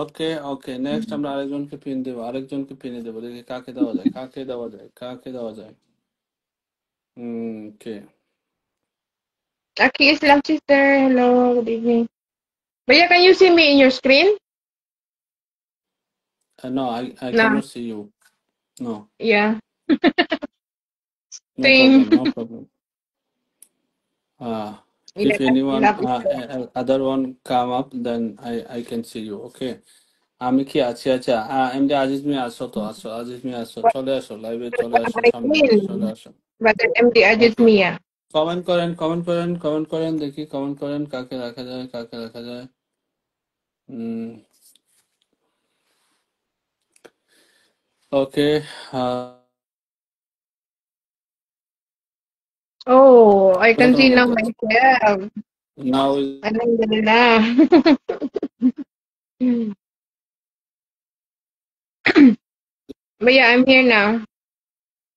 Okay okay, next আমরা আরেকজনকে পিন দেবো, আরেকজনকে পিনে দেবো, দেখি কাকে দেওয়া যায়, কাকে দেওয়া যায়, কাকে দেওয়া যায়। কে? Aki Islam sister, hello, good evening. Baya, can you see me in your screen? No, I No, cannot see you. No, yeah, no same. problem, no problem. If Yeah, anyone love it. other one come up, then I can see you. Okay. আমি কি আছি? আচ্ছা, MD Aziz মিয়া আসো, তো আসো, আজিজ মিয়া আসো, চলে আসো, লাইভে চলে আসো, My সামনে চলে queen, আসো। brother MD Ajit ওকে, Mia. কমেন্ট করেন, কমেন্ট করেন, কমেন্ট করেন, দেখি কমেন্ট করেন, কাকে রাখা যায়, কাকে রাখা যায়। ওকে, Oh, I can see now বলতে myself. Now. Alhamdulillah. But yeah, I'm here now.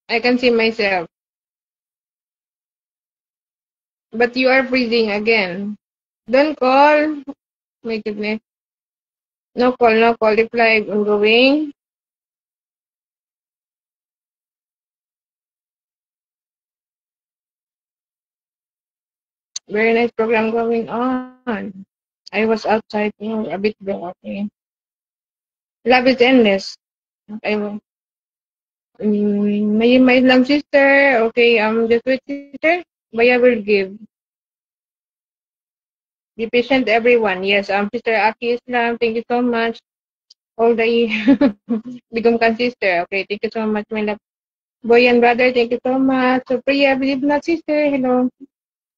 I can see myself. But you are freezing again. Don't call. My goodness. No call, no call. Reply ongoing. Very nice program going on. I was outside, a bit bored. Okay. Love is endless. I will. My Islam sister. Okay, just wait, sister. Baya will give. Be patient, everyone. Yes, Sister Aki Islam. Thank you so much. All the become sister. Okay, thank you so much, my love. Boy and brother, thank you so much. So Priya, believe not sister. Hello.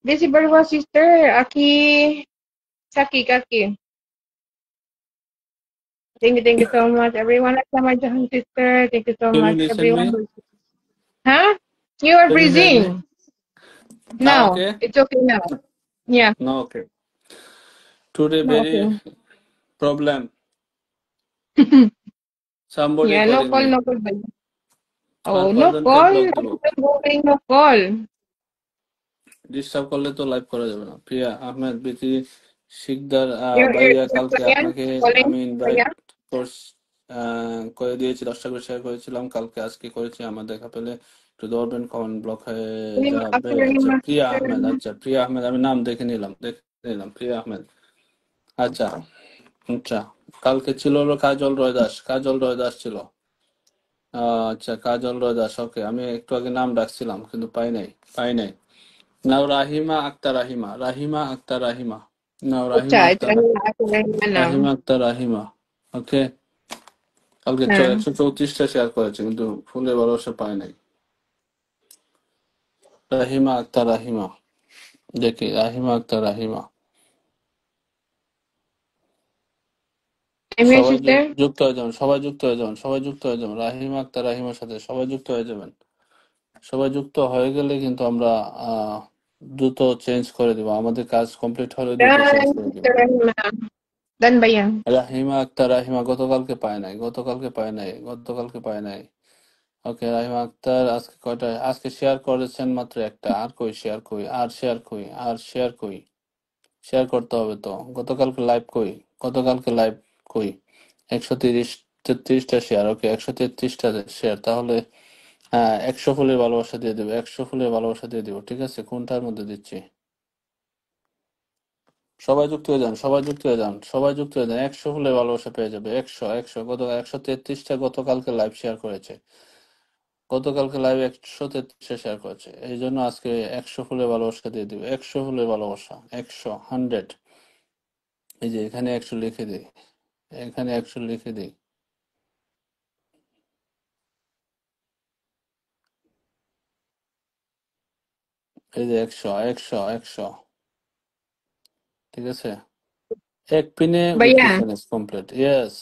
This is Barwa sister. Aki. Saki Kaki. Thank you so much, everyone. Sama Jahan sister. Thank you so Can you much, listen me? everyone. Huh? You are Can you hear me? freezing. No, Okay. it's okay now. Yeah. No, okay. Today No, very okay. problem. Somebody Yeah, no calling call, me. no call. R Oh, no কয়জনকে call. Block দিব? No call. Disturb করলে তো live করা যাবে না। প্রিয়া Ahmed বিতি Sikdar You're ভাইয়া, কালকে Korean আপনাকে calling. আমি ইনভাইট Priya. করে দিয়েছি, 10টা করে শেয়ার করেছিলাম, কালকে আজকে করেছি। আমার দেখা পেলে একটু দৌড়বেন, কমেন্ট ব্লক হয়ে যাবে। আচ্ছা, প্রিয়া আহমেদ, আচ্ছা প্রিয়া আহমেদ, আমি নাম দেখে নিলাম, প্রিয়া আহমেদ। আচ্ছা আচ্ছা, কালকে ছিল হলো কাজল রয় দাস, কাজল রয় দাস ছিল। আচ্ছা, কাজল রয় দাস, ওকে, আমি একটু আগে নাম ডাকছিলাম কিন্তু পাই নাই, পাই নাই। নাও রাহিমা আক্তার, রাহিমা, রাহিমা আক্তার, রাহিমা। নাও Rahima Acha, it's Akter, Rahima now. Rahima Akter, Rahima. ওকে, কালকে Yeah. 134টা শেয়ার করেছে কিন্তু ফুলের ভালোবাসা পায় নাই। রাহিমা আক্তার, রাহিমা, দেখি রাহিমা আক্তার, রাহিমা। I'm here, সবাই sister. যুক্ত হয়ে যাবেন, সবাই যুক্ত হয়ে যাবেন, সবাই যুক্ত হয়ে যাবেন, রাহিমা আক্তার, রাহিমার সাথে সবাই যুক্ত হয়ে যাবেন। সবাই যুক্ত হয়ে গেলে কিন্তু আমরা দ্রুত চেঞ্জ করে দিব, আমাদের কাজ কমপ্লিট হলে দ্রুত চেঞ্জ Done, করে দিব। sister Rahima. Done ba yan? Rahima Akter, Rahima গতকালকে পায় নাই, গতকালকে পায় নাই, গতকালকে পায় নাই। ওকে, রাহিমা আক্তার আজকে কয়টা, আজকে শেয়ার করেছেন মাত্র একটা। আর কই শেয়ার, কই আর শেয়ার, কই আর শেয়ার, কই শেয়ার করতে হবে তো। গতকালকে লাইভ কই, গতকালকে লাইভ কই? 133টা শেয়ার। ওকে, 133টা শেয়ার, তাহলে হ্যাঁ, 100 ফুলের ভালোবাসা দিয়ে দেবো, 100 ফুলের ভালোবাসা দিয়ে দিব। ঠিক আছে, কোনটার মধ্যে দিচ্ছি? সবাই যুক্ত হয়ে যান, সবাই যুক্ত হয়ে যান, সবাই যুক্ত হয়ে যান, 100 ফুলের ভালোবাসা পেয়ে যাবে। 100 100, 133টা গতকালকে লাইভ শেয়ার করেছে, গতকালকে লাইভ 133টা শেয়ার করেছে, এই জন্য আজকে 100 ফুলের ভালোবাসা দিয়ে দিব, 100 ফুলের ভালোবাসা, 100 100। এই যে এখানে 100 লিখে দিই, এখানে 100 লিখে দিই। এই যে 100 ঠিক আছে, এক পিনে But weekly yeah, challenge complete, yes,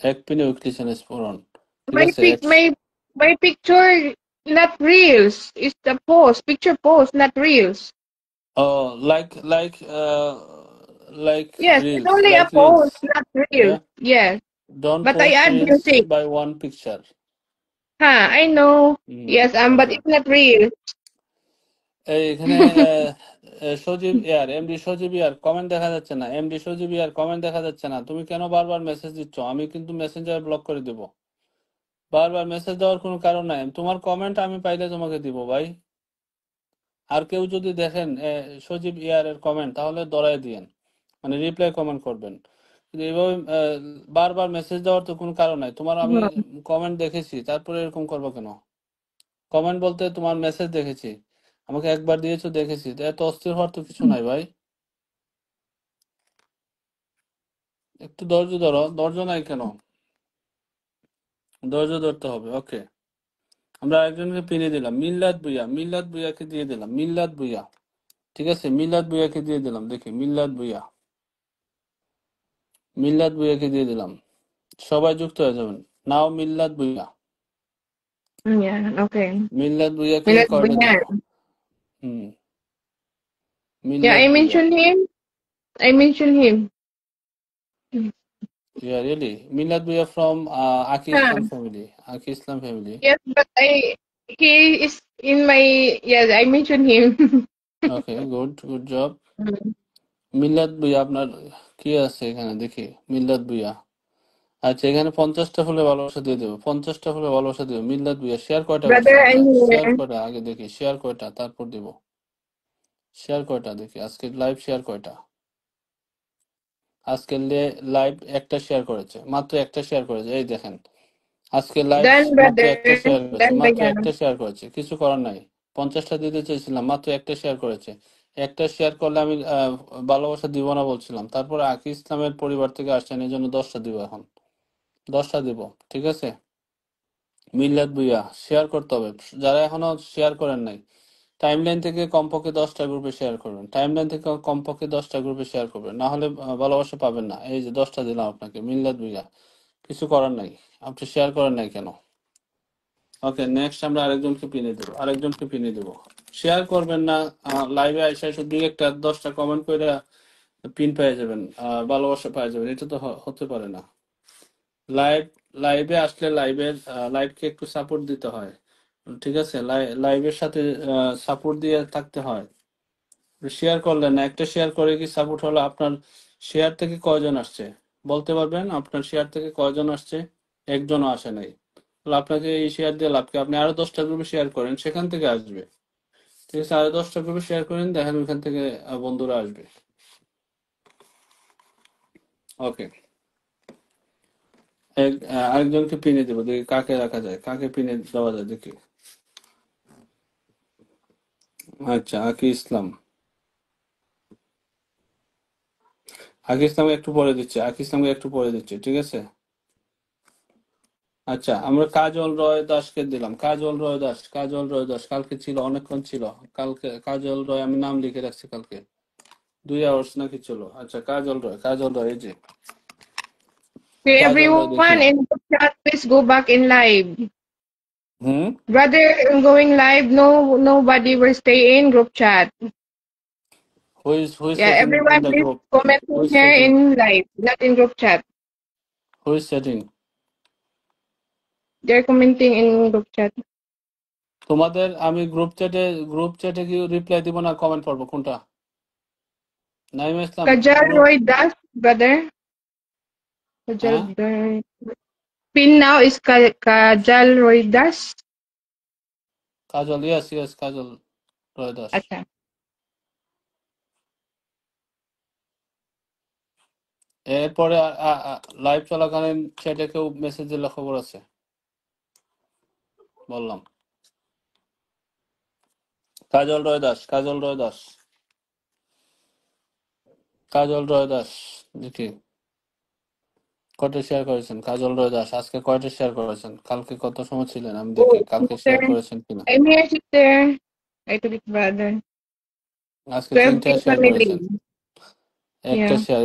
এক পিনে উইকলি চ্যালেঞ্জ পূরণ, ঠিক my আছে। pic, my picture, not reels. It's the post, picture post, not reels. Like Yes, it's reels, only a like post, reels. not reels. Yeah, Yes, don't but I post add reels music. by one picture. Huh, I know. Yes, but Okay. it's not real. এই এখানে সজীব ইয়ার, MD সজীব ইয়ার comment দেখা যাচ্ছে না, MD সজীব ইয়ার comment দেখা যাচ্ছে না, তুমি কেন বারবার মেসেজ দিচ্ছ? আমি কিন্তু মেসেঞ্জার ব্লক করে দিব। বারবার মেসেজ দেওয়ার কোনো কারণ নাই, তোমার কমেন্ট আমি পাইলে তোমাকে দিব ভাই। আর কেউ যদি দেখেন সজীব ইয়ারের কমেন্ট, তাহলে দড়াই দিয়েন, মানে রিপ্লাই কমেন্ট করবেন। কিন্তু এইভাবে বারবার মেসেজ দেওয়ার তো কোনো কারণ নাই। তোমার আমি Hmm. কমেন্ট দেখেছি, তারপরে এরকম করবো কেন? কমেন্ট বলতে তোমার মেসেজ দেখেছি, আমাকে একবার দিয়েছো দেখেছি, তো এত অস্থির হওয়ার তো কিছু নাই ভাই। একটু ধৈর্য ধরো, ধৈর্য নাই কেন? ধৈর্য ধরতে হবে। ওকে, আমরা একজনকে পিনে দিলাম, মিল্লাত ভুইয়া, মিল্লাত ভুইয়াকে দিয়ে দিলাম, মিল্লাত ভুইয়া, ঠিক আছে, মিল্লাত ভুইয়াকে দিয়ে দিলাম, দেখি মিল্লাত ভুইয়া, মিল্লাত ভুইয়াকে দিয়ে দিলাম, সবাই যুক্ত হয়ে যাবেন। নাও মিল্লাত ভুইয়া, Yeah, okay. মিল্লাত ভুইয়াকে Milad কয়টা দিব? Bunyan. Hmm, Yeah, Millat I Bhuiyan. mentioned him. I mentioned him. Yeah, really, Millat Bhuiyan from Aki Huh. Islam family, Aki Islam family. Yes, but he is in my, yes, I mentioned him. Okay, good job. Mm. মিল্লাত ভুইয়া, আপনার কি আছে এখানে দেখি, মিল্লাত ভুইয়া। আচ্ছা, এখানে 50টা ফুলে ভালোবাসা দিয়ে দেবো, 50টা ফুলে ভালোবাসা দেবো। মিল্লাত ভুইয়া শেয়ার কয়টা করছে? Brother, আচ্ছা, I'm শেয়ার here. কয়টা আগে দেখি, শেয়ার কয়টা তারপর দিব। শেয়ার কয়টা দেখি, আজকে লাইভ শেয়ার কয়টা? আজকে লাইভ একটা শেয়ার করেছে, মাত্র একটা শেয়ার করেছে, এই দেখেন। আজকে লাইভ Done, মাত্র একটা brother. শেয়ার করেছে, Done, মাত্র Bayan. একটা শেয়ার করেছে, কিছু করার নাই। 50টা দিতে চেয়েছিলাম, মাত্র একটা শেয়ার করেছে। একটা শেয়ার করলে আমি ভালোবাসা দিব না বলছিলাম, তারপরে আকি ইসলামের পরিবার থেকে আসছেন, এই জন্য 10টা দিব, এখন 10টা দিব, ঠিক আছে। মিল্লাত ভুইয়া শেয়ার করতে হবে, যারা এখনো শেয়ার করেন নাই, টাইমলাইন থেকে কমপক্ষে 10টা গ্রুপে শেয়ার করবেন, টাইমলাইন থেকে কমপক্ষে 10টা গ্রুপে শেয়ার করবেন, না হলে ভালোবাসা পাবেন না। এই যে 10টা দিলাম আপনাকে, মিল্লাত ভুইয়া, কিছু করার নাই, আপনি শেয়ার করেন নাই কেন? ওকে, নেক্সট আমরা আরেকজনকে পিনে দেবো, আরেকজনকে পিনে দেবো। শেয়ার করবেন না, লাইভে আইসা শুধু একটা 10টা কমেন্ট করে পিন পেয়ে যাবেন, ভালোবাসা পেয়ে যাবেন, এটা তো হতে পারে না। লাইভ লাইভে আসলে লাইভকে একটু সাপোর্ট দিতে হয়, ঠিক আছে, লাইভের সাথে সাপোর্ট দিয়ে থাকতে হয়। শেয়ার করলেন না, একটা শেয়ার করে কি সাপোর্ট হলো? আপনার শেয়ার থেকে কয়জন আসছে বলতে পারবেন? আপনার শেয়ার থেকে কয়জন আসছে? একজনও আসে নাই। তাহলে আপনাকে এই শেয়ার দিয়ে লাভ কি? আপনি আরো 10টা গ্রুপে শেয়ার করেন, সেখান থেকে আসবে, ঠিক আছে। আরো 10টা গ্রুপে শেয়ার করেন, দেখেন ওইখান থেকে বন্ধুরা আসবে। ওকে, আরেকজনকে পিনে দেবো, দেখি কাকে রাখা যায়, কাকে পিনে দেওয়া যায় দেখি। আচ্ছা, আকি ইসলাম, আকি ইসলামকে একটু পরে দিচ্ছি, আকি ইসলামকে একটু পরে দিচ্ছি, ঠিক আছে। আচ্ছা, আমরা কাজল রয় দাসকে দিলাম, কাজল রয় দাস, কাজল রয় দাস কালকে ছিল, অনেকক্ষণ ছিল কালকে। কাজল রয় আমি নাম লিখে রাখছি, কালকে 2 আওয়ার্স নাকি ছিল। আচ্ছা, কাজল রয়, কাজল রয়, এই যে Okay, কাজল রয়, দেখি। everyone in the chat, please go back in live. Hmm, Brother, I'm going live. No, nobody will stay in group chat. who is Yeah, setting in everyone the please group? comment who in is here setting in live, not in group chat. who is setting? They're commenting in group chat. তোমাদের আমি group চ্যাটে কি reply দিব না comment করবো, কোনটা? নাইমা ইসলাম, Kajal group, Roy Das, brother. হ্যাঁ, Kajal Roy. Pin now is Kajal Roy Das. Kajal, yes yes, Kajal Roy Das. Acha. এরপরে live চলাকালীন চ্যাটে কেউ মেসেজ দিলে খবর আছে, বললাম। কাজল রয় দাস, কাজল রয় দাস, কাজল রয় দাস, দেখি কয়টা শেয়ার করেছেন। কাজল রয় দাস আজকে কয়টা শেয়ার করেছেন? কালকে কত সময় ছিলেন আমি দেখি, Oh, কালকে শেয়ার sister. করেছেন কিনা। I'm here, sister. I took it, brother. আজকে to 3টা every শেয়ার করেছেন, family. একটা Yeah. শেয়ার,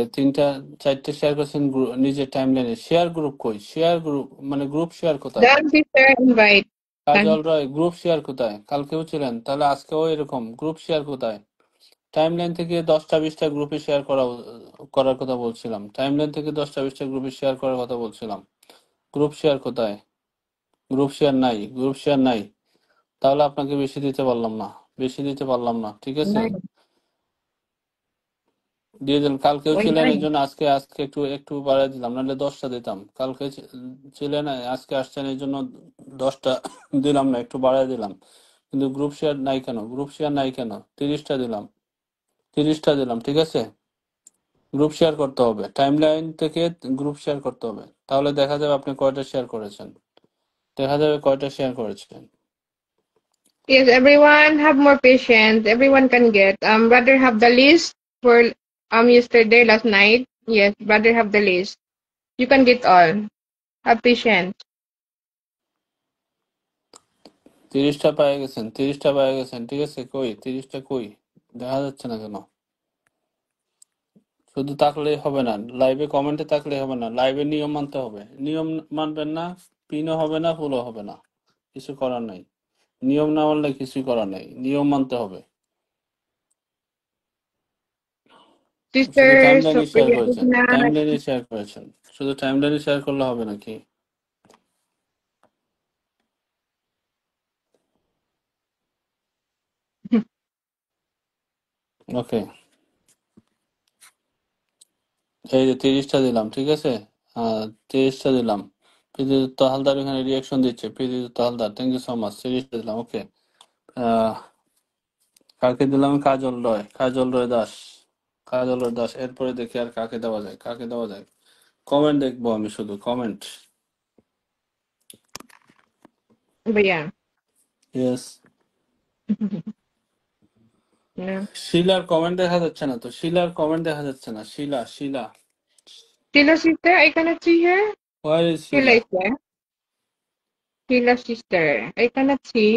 4টে শেয়ার করেছেন নিজের টাইমলাইনে। শেয়ার গ্রুপ কই? শেয়ার গ্রুপ মানে গ্রুপ শেয়ার কোথায়? Dan sister invite. কাজল রয় গ্রুপ শেয়ার কোথায়? কালকেও ছিলেন, তাহলে আজকেও এরকম গ্রুপ শেয়ার কোথায়? টাইমলাইন থেকে 10টা 20টা গ্রুপে শেয়ার করার কথা বলছিলাম। টাইমলাইন থেকে 10টা 20টা গ্রুপে শেয়ার করার কথা বলছিলাম। গ্রুপ শেয়ার কোথায়? গ্রুপ শেয়ার নাই, গ্রুপ শেয়ার নাই। তাহলে আপনাকে বেশি দিতে পারলাম না, বেশি দিতে পারলাম না, ঠিক আছে? Nice. দিয়ে দিলাম। কালকেও Why ছিলেন, এই nice? জন্য আজকে আজকে একটু একটু বাড়াই দিলাম, নাহলে 10টা দিতাম। কালকে ছিলেন, আজকে আসছেন, এই জন্য 10টা দিলাম না, একটু বাড়াই দিলাম। কিন্তু গ্রুপ শেয়ার নাই কেন? গ্রুপ শেয়ার নাই কেন? 30টা দিলাম, 30টা দিলাম, ঠিক আছে? গ্রুপ শেয়ার করতে হবে, টাইমলাইন থেকে গ্রুপ শেয়ার করতে হবে, তাহলে দেখা যাবে আপনি কয়টা শেয়ার করেছেন, দেখা যাবে কয়টা শেয়ার করেছেন। Yes, everyone have more patience. Everyone can get. Brother have the list for yesterday, last night. Yes, brother have the list. You can get all. Have patience. 30টা পেয়ে গেছেন, 30টা পেয়ে গেছেন, ঠিক আছে? কই 30টা কই? দেখা যাচ্ছে না কেন? শুধু তাকলেই হবে না, লাইভে কমেন্টে তাকলেই হবে না, লাইভে নিয়ম মানতে হবে। নিয়ম মানবেন না, পিনও হবে না, ফুলও হবে না, কিছু করার নাই। নিয়ম না মানলে কিছু করার নাই, নিয়ম মানতে হবে। শুধু Sister টাইমলাইনে শেয়ার Sophia করেছেন, Digna. টাইমলাইনে শেয়ার করেছেন, শুধু টাইমলাইনে শেয়ার করলে হবে নাকি? ওকে, এই যে 30টা দিলাম, ঠিক আছে? 30টা দিলাম। প্রীতিদত্ত হালদার এখানে রিয়াকশন দিচ্ছে, Priti Datta Haldar, thank you so much. 30টা দিলাম, ওকে। কাকে দিলাম? কাজল রয়, কাজল রয় দাস, কাজল রয় দাস। এরপরে দেখি আর কাকে দেওয়া যায়, কাকে দেওয়া যায়। কমেন্ট দেখবো আমি, শুধু comment. But yeah. Yes. No. শিলার কমেন্ট দেখা যাচ্ছে না তো, শিলার কমেন্ট দেখা যাচ্ছে না। Sheila, Sheila, Sheila sister, I cannot see her. Where is Sheila Sheila? is there. Sheila sister, I cannot see.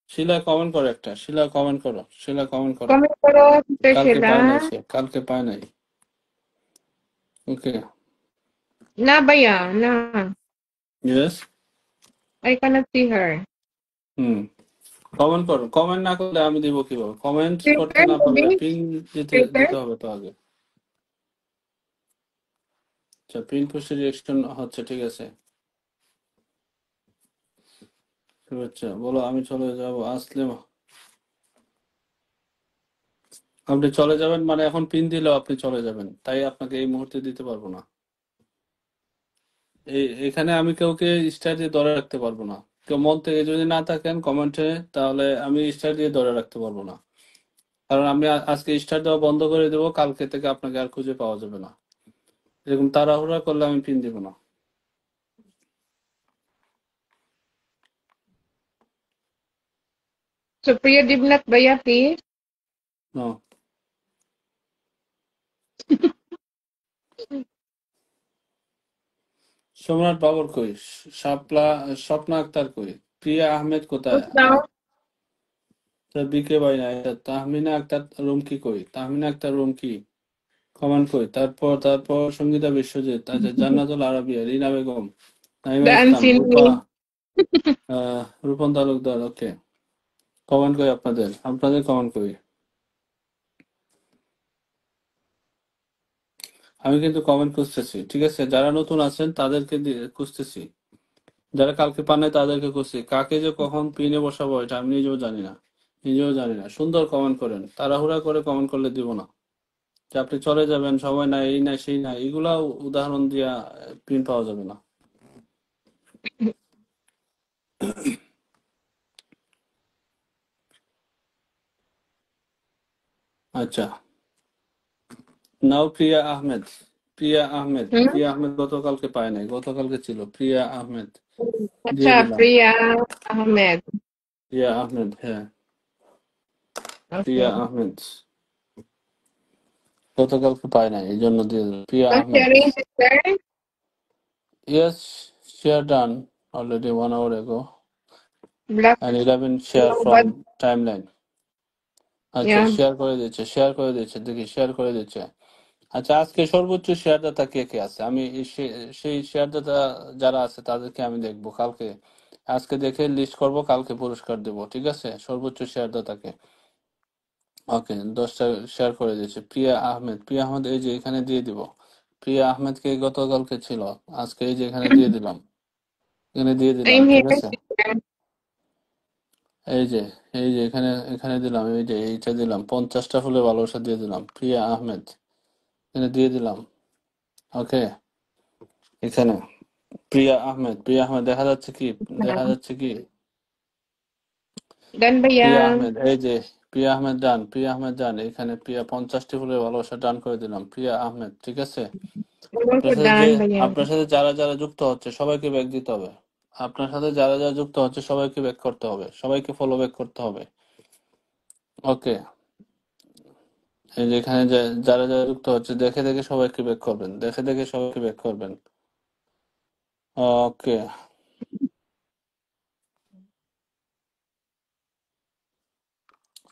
Sheila comment করো একটা, শিলা কমেন্ট করো, শিলা কমেন্ট করো। Comment karo, Sister কালকে Sheila. পায় নাই সে, কালকে পায় নাই। ওকে, Na ba yan? Na. Yes. I cannot see her. Hmm, comment করো। কমেন্ট না করলে আমি দিব কিভাবে? কমেন্ট করতে Sister, না পারলে maybe? পিন দিতে Sister? দিতে হবে তো আগে। আচ্ছা, পিন পুষে রিয়েকশন হচ্ছে, ঠিক আছে। শুভেচ্ছা, বলো আমি চলে যাব। আসলে আপনি চলে যাবেন মানে এখন পিন দিলেও আপনি চলে যাবেন, তাই আপনাকে এই মুহূর্তে দিতে পারবো না। এখানে আমি কাউকে স্টার দিয়ে ধরে রাখতে পারবো না। কেউ মন থেকে যদি না থাকেন কমেন্টে, তাহলে আমি স্টার দিয়ে ধরে রাখতে পারবো না, কারণ আমি আজকে স্টার দেওয়া বন্ধ করে দেবো, কালকে থেকে আপনাকে আর খুঁজে পাওয়া যাবে না। এরকম তাড়াহুড়া করলে আমি পিন দিব না। So, Priya Dibnat ba yan, please? No. সম্রাট বাবর কই? শাপলা, স্বপ্না আক্তার কই? প্রিয়া আহমেদ কোথায়? Put down. বিকে ভাই না, এটা তাহমিনা আক্তার রুমকি কই? তাহমিনা আক্তার রুমকি কমেন্ট কই? তারপর তারপর সঙ্গীতা বিশ্বজিৎ, আচ্ছা, Jannatul Arabia, Rina Begum, Naima The Islam, unseen Rupa, me. Rupan Talukdar, okay. Comment কই আপনাদের? আপনাদের কমেন্ট কই? আমি কিন্তু কমেন্ট খুঁজতেছি, ঠিক আছে? যারা নতুন আছেন তাদেরকে খুঁজতেছি, যারা কালকে পান নাই তাদেরকে খুঁজছি। কাকে যে কখন পিনে বসাবো এটা আমি নিজেও জানি না, নিজেও জানি না। সুন্দর কমেন্ট করেন, তাড়াহুড়া করে কমেন্ট করলে দিব না। যে আপনি চলে যাবেন, সময় নাই, এই নাই সেই নাই, এগুলা উদাহরণ দিয়া পিন পাওয়া যাবে না। আচ্ছা, নাও প্রিয়া আহমেদ, প্রিয়া আহমেদ, Hmm? প্রিয়া আহমেদ গতকালকে পায় নাই, গতকালকে ছিল প্রিয়া আহমেদ, দিয়ে Acha, দিলাম। Priya Ahmed. প্রিয়া আহমেদ, হ্যাঁ, প্রিয়া Okay. আহমেদ গতকালকে পায় নাই, এই জন্য দিয়ে দিলাম প্রিয়া Not Ahmed. sharing, sister. Yes, share done already 1 hour ago, Black. and 11 share No, from but timeline. আচ্ছা, Yeah. শেয়ার করে দিচ্ছে, দেখি শেয়ার করে দিচ্ছে। আচ্ছা, আজকে সর্বোচ্চ শেয়ারদাতা কে কে আছে, আমি সেই শেয়ারদাতা যারা আছে তাদেরকে আমি দেখবো কালকে। আজকে দেখে লিস্ট করব, কালকে পুরস্কার দেব, ঠিক আছে, সর্বোচ্চ শেয়ারদাতাকে। ওকে, 10টা শেয়ার করে দিয়েছে। প্রিয়া আহমেদ এই যে এখানে দিয়ে দিব। প্রিয়া আহমেদকে গতকালকে ছিল, আজকে এই যে এখানে দিয়ে দিলাম, এখানে দিয়ে দিলাম, Same ঠিক here, আছে। sister. এই যে এখানে এখানে দিলাম, এই যে এইটা দিলাম, 50টা ফুলের ভালোবাসা দিয়ে দিলাম প্রিয়া আহমেদ, এখানে দিয়ে দিলাম। ওকে, এখানে প্রিয়া আহমেদ দেখা যাচ্ছে কি, দেখা যাচ্ছে কি? Done ba প্রিয়া yan? আহমেদ এই যে, প্রিয়া আহমেদ ডান, এখানে প্রিয়া 50টি ফুলের ভালোবাসা ডান করে দিলাম প্রিয়া আহমেদ, ঠিক আছে। Ewan ko done ba yan? আপনার সাথে যারা যারা যুক্ত হচ্ছে সবাইকে ব্যাক দিতে হবে। আপনার সাথে যারা যারা যুক্ত হচ্ছে সবাইকে ব্যাক করতে হবে, সবাইকে ফলো ব্যাক করতে হবে। ওকে, এই যে এখানে যারা যারা যুক্ত হচ্ছে দেখে দেখে সবাইকে ব্যাক করবেন, দেখে দেখে সবাইকে ব্যাক করবেন। ওকে,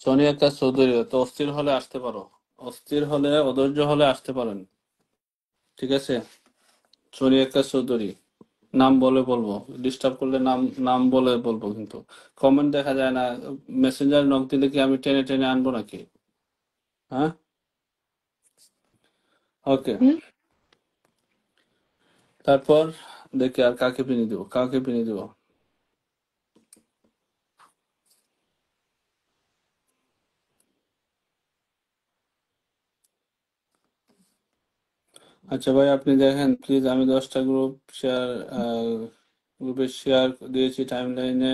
সোনিয়া আক্তার চৌধুরী, তো অস্থির হলে আসতে পারো, অস্থির হলে অধৈর্য হলে আসতে পারেন, ঠিক আছে। সোনিয়া আক্তার চৌধুরী, নাম বলে বলবো, ডিস্টার্ব করলে নাম নাম বলে বলবো, কিন্তু কমেন্ট দেখা যায় না। মেসেঞ্জার নক দিলে কি আমি টেনে টেনে আনবো নাকি? হ্যাঁ, ওকে। Hmm? তারপর দেখি আর কাকে পিনি দিব, কাকে পিনি দিব। আচ্ছা ভাই, আপনি দেখেন প্লিজ, আমি 10টা গ্রুপে শেয়ার দিয়েছি, টাইমলাইনে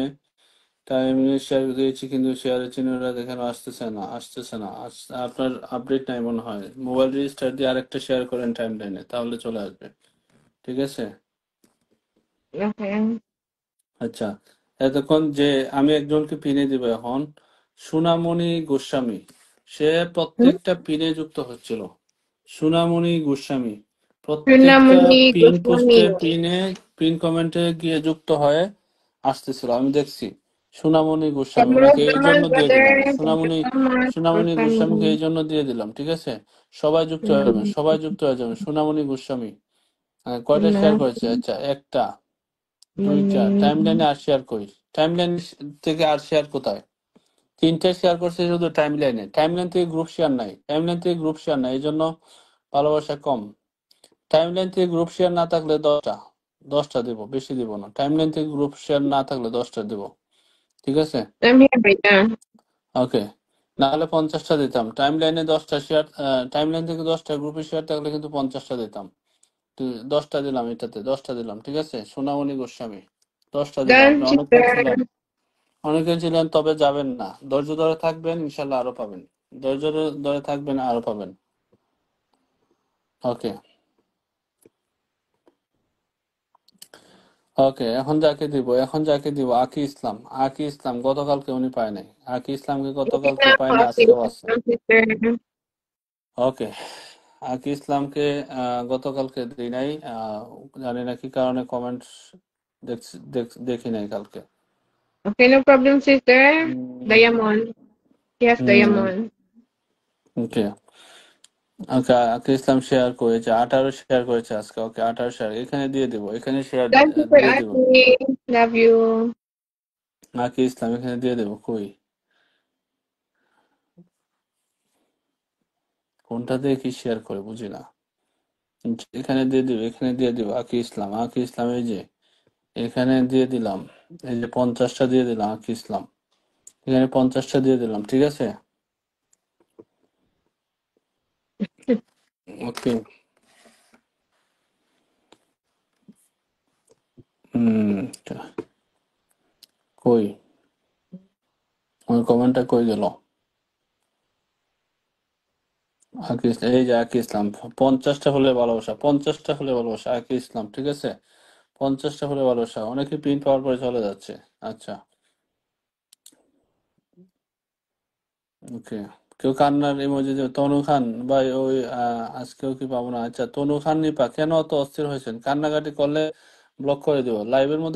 শেয়ার দিয়েছি, কিন্তু শেয়ারের চিহ্নটা দেখেন আসতেছে না। আপনার আপডেট নাই মনে হয়, মোবাইল রেজিস্টার দিয়ে আরেকটা শেয়ার করেন টাইমলাইনে, তাহলে চলে আসবে, ঠিক আছে। Okay. আচ্ছা, এতক্ষণ যে আমি একজনকে পিনে দিব এখন, সুনামণি গোস্বামী, সে Hmm? প্রত্যেকটা পিনে যুক্ত হচ্ছিল। সুনামণি গোস্বামী প্রত্যেকটা Pranamani পিন Goswami. পোস্টে, পিন কমেন্টে গিয়ে যুক্ত হয়ে আসতেছিল, আমি দেখছি। সুনামণি গোস্বামী, Congrats ওনাকে এই naman, জন্য দিয়ে brother. দিলাম, Thank you so much, সুনামণি গোস্বামীকে Goswami. এই জন্য দিয়ে দিলাম, ঠিক আছে। সবাই যুক্ত হয়ে যাবেন, সবাই যুক্ত হয়ে যাবেন। সুনামণি গোস্বামী কয়টা শেয়ার করেছে? আচ্ছা, একটা, দুইটা, টাইমলাইনে আর শেয়ার করি, টাইমলাইন থেকে আর শেয়ার কোথায়? 3টে শেয়ার করছে শুধু টাইমলাইনে, টাইমলাইন থেকে গ্রুপ শেয়ার নাই, এই জন্য ভালোবাসা কম। টাইমলাইন থেকে গ্রুপ শেয়ার না থাকলে 10টা দেব, বেশি দিব না। টাইমলাইন থেকে গ্রুপ শেয়ার না থাকলে 10টা দেব, ঠিক আছে। I'm here, Bria. ওকে, না হলে 50টা দিতাম। টাইমলাইনে 10টা শেয়ার, টাইমলাইন থেকে 10টা, গ্রুপে শেয়ার থাকলে কিন্তু 50টা দিতাম। 10টা দিলাম, এটাতে 10টা দিলাম, ঠিক আছে। সোনামণি গোস্বামী 10টা দিলাম। আপনি Done, অনেকেই sister. ছিলেন, তবে যাবেন না, ধৈর্য ধরে থাকবেন, ইনশাল্লাহ আরো পাবেন। ধৈর্য ধরে থাকবেন, আরো পাবেন। ওকে, ওকে, এখন যাকে দিব আকি ইসলাম গতকালকে উনি পায় নাই। আকি ইসলামকে Okay গতকালকে na পায় po, না, sige আজকেও আছে। po, sister. ওকে, আকি ইসলামকে গতকালকে দিই নাই, জানি না কি কারণে কমেন্টস দেখি নাই কালকে। Okay, no problem, sister. উম, Diamond. Yes, Diamond. ওকে, ওকে, আকি ইসলাম শেয়ার করেছে, 18 শেয়ার করেছে আজকে। ওকে, 18 শেয়ার এখানে দিয়ে দিব, এখানে শেয়ার Done, sister দিয়ে দিব। Aki. Love you. আকি ইসলাম এখানে দিয়ে দেবো, কই কোনটা দিয়ে কি শেয়ার করে বুঝি না। এখানে দিয়ে দিব আকি ইসলাম এই যে এখানে দিয়ে দিলাম, এই যে 50টা দিয়ে দিলাম আকি ইসলাম, এখানে 50টা দিয়ে দিলাম, ঠিক আছে। ওকে, হুম, কই আমার কমেন্টটা কই গেল? এই যে আকি ইসলাম, 50টা হলে ভালোবাসা আকি ইসলাম, ঠিক আছে। 50টা হলে ভালোবাসা, অনেকে প্রিন্ট পাওয়ার পরে চলে যাচ্ছে। আচ্ছা, ওকে, কেউ কান্নার ইমোজি দেবে? তনু খান ভাই, ওই আজকেও কি পাবো না? আচ্ছা, তনু খান নিপা, কেন অত অস্থির হয়েছেন? কান্নাকাটি করলে ব্লক করে দেবো লাইভের মধ্যে।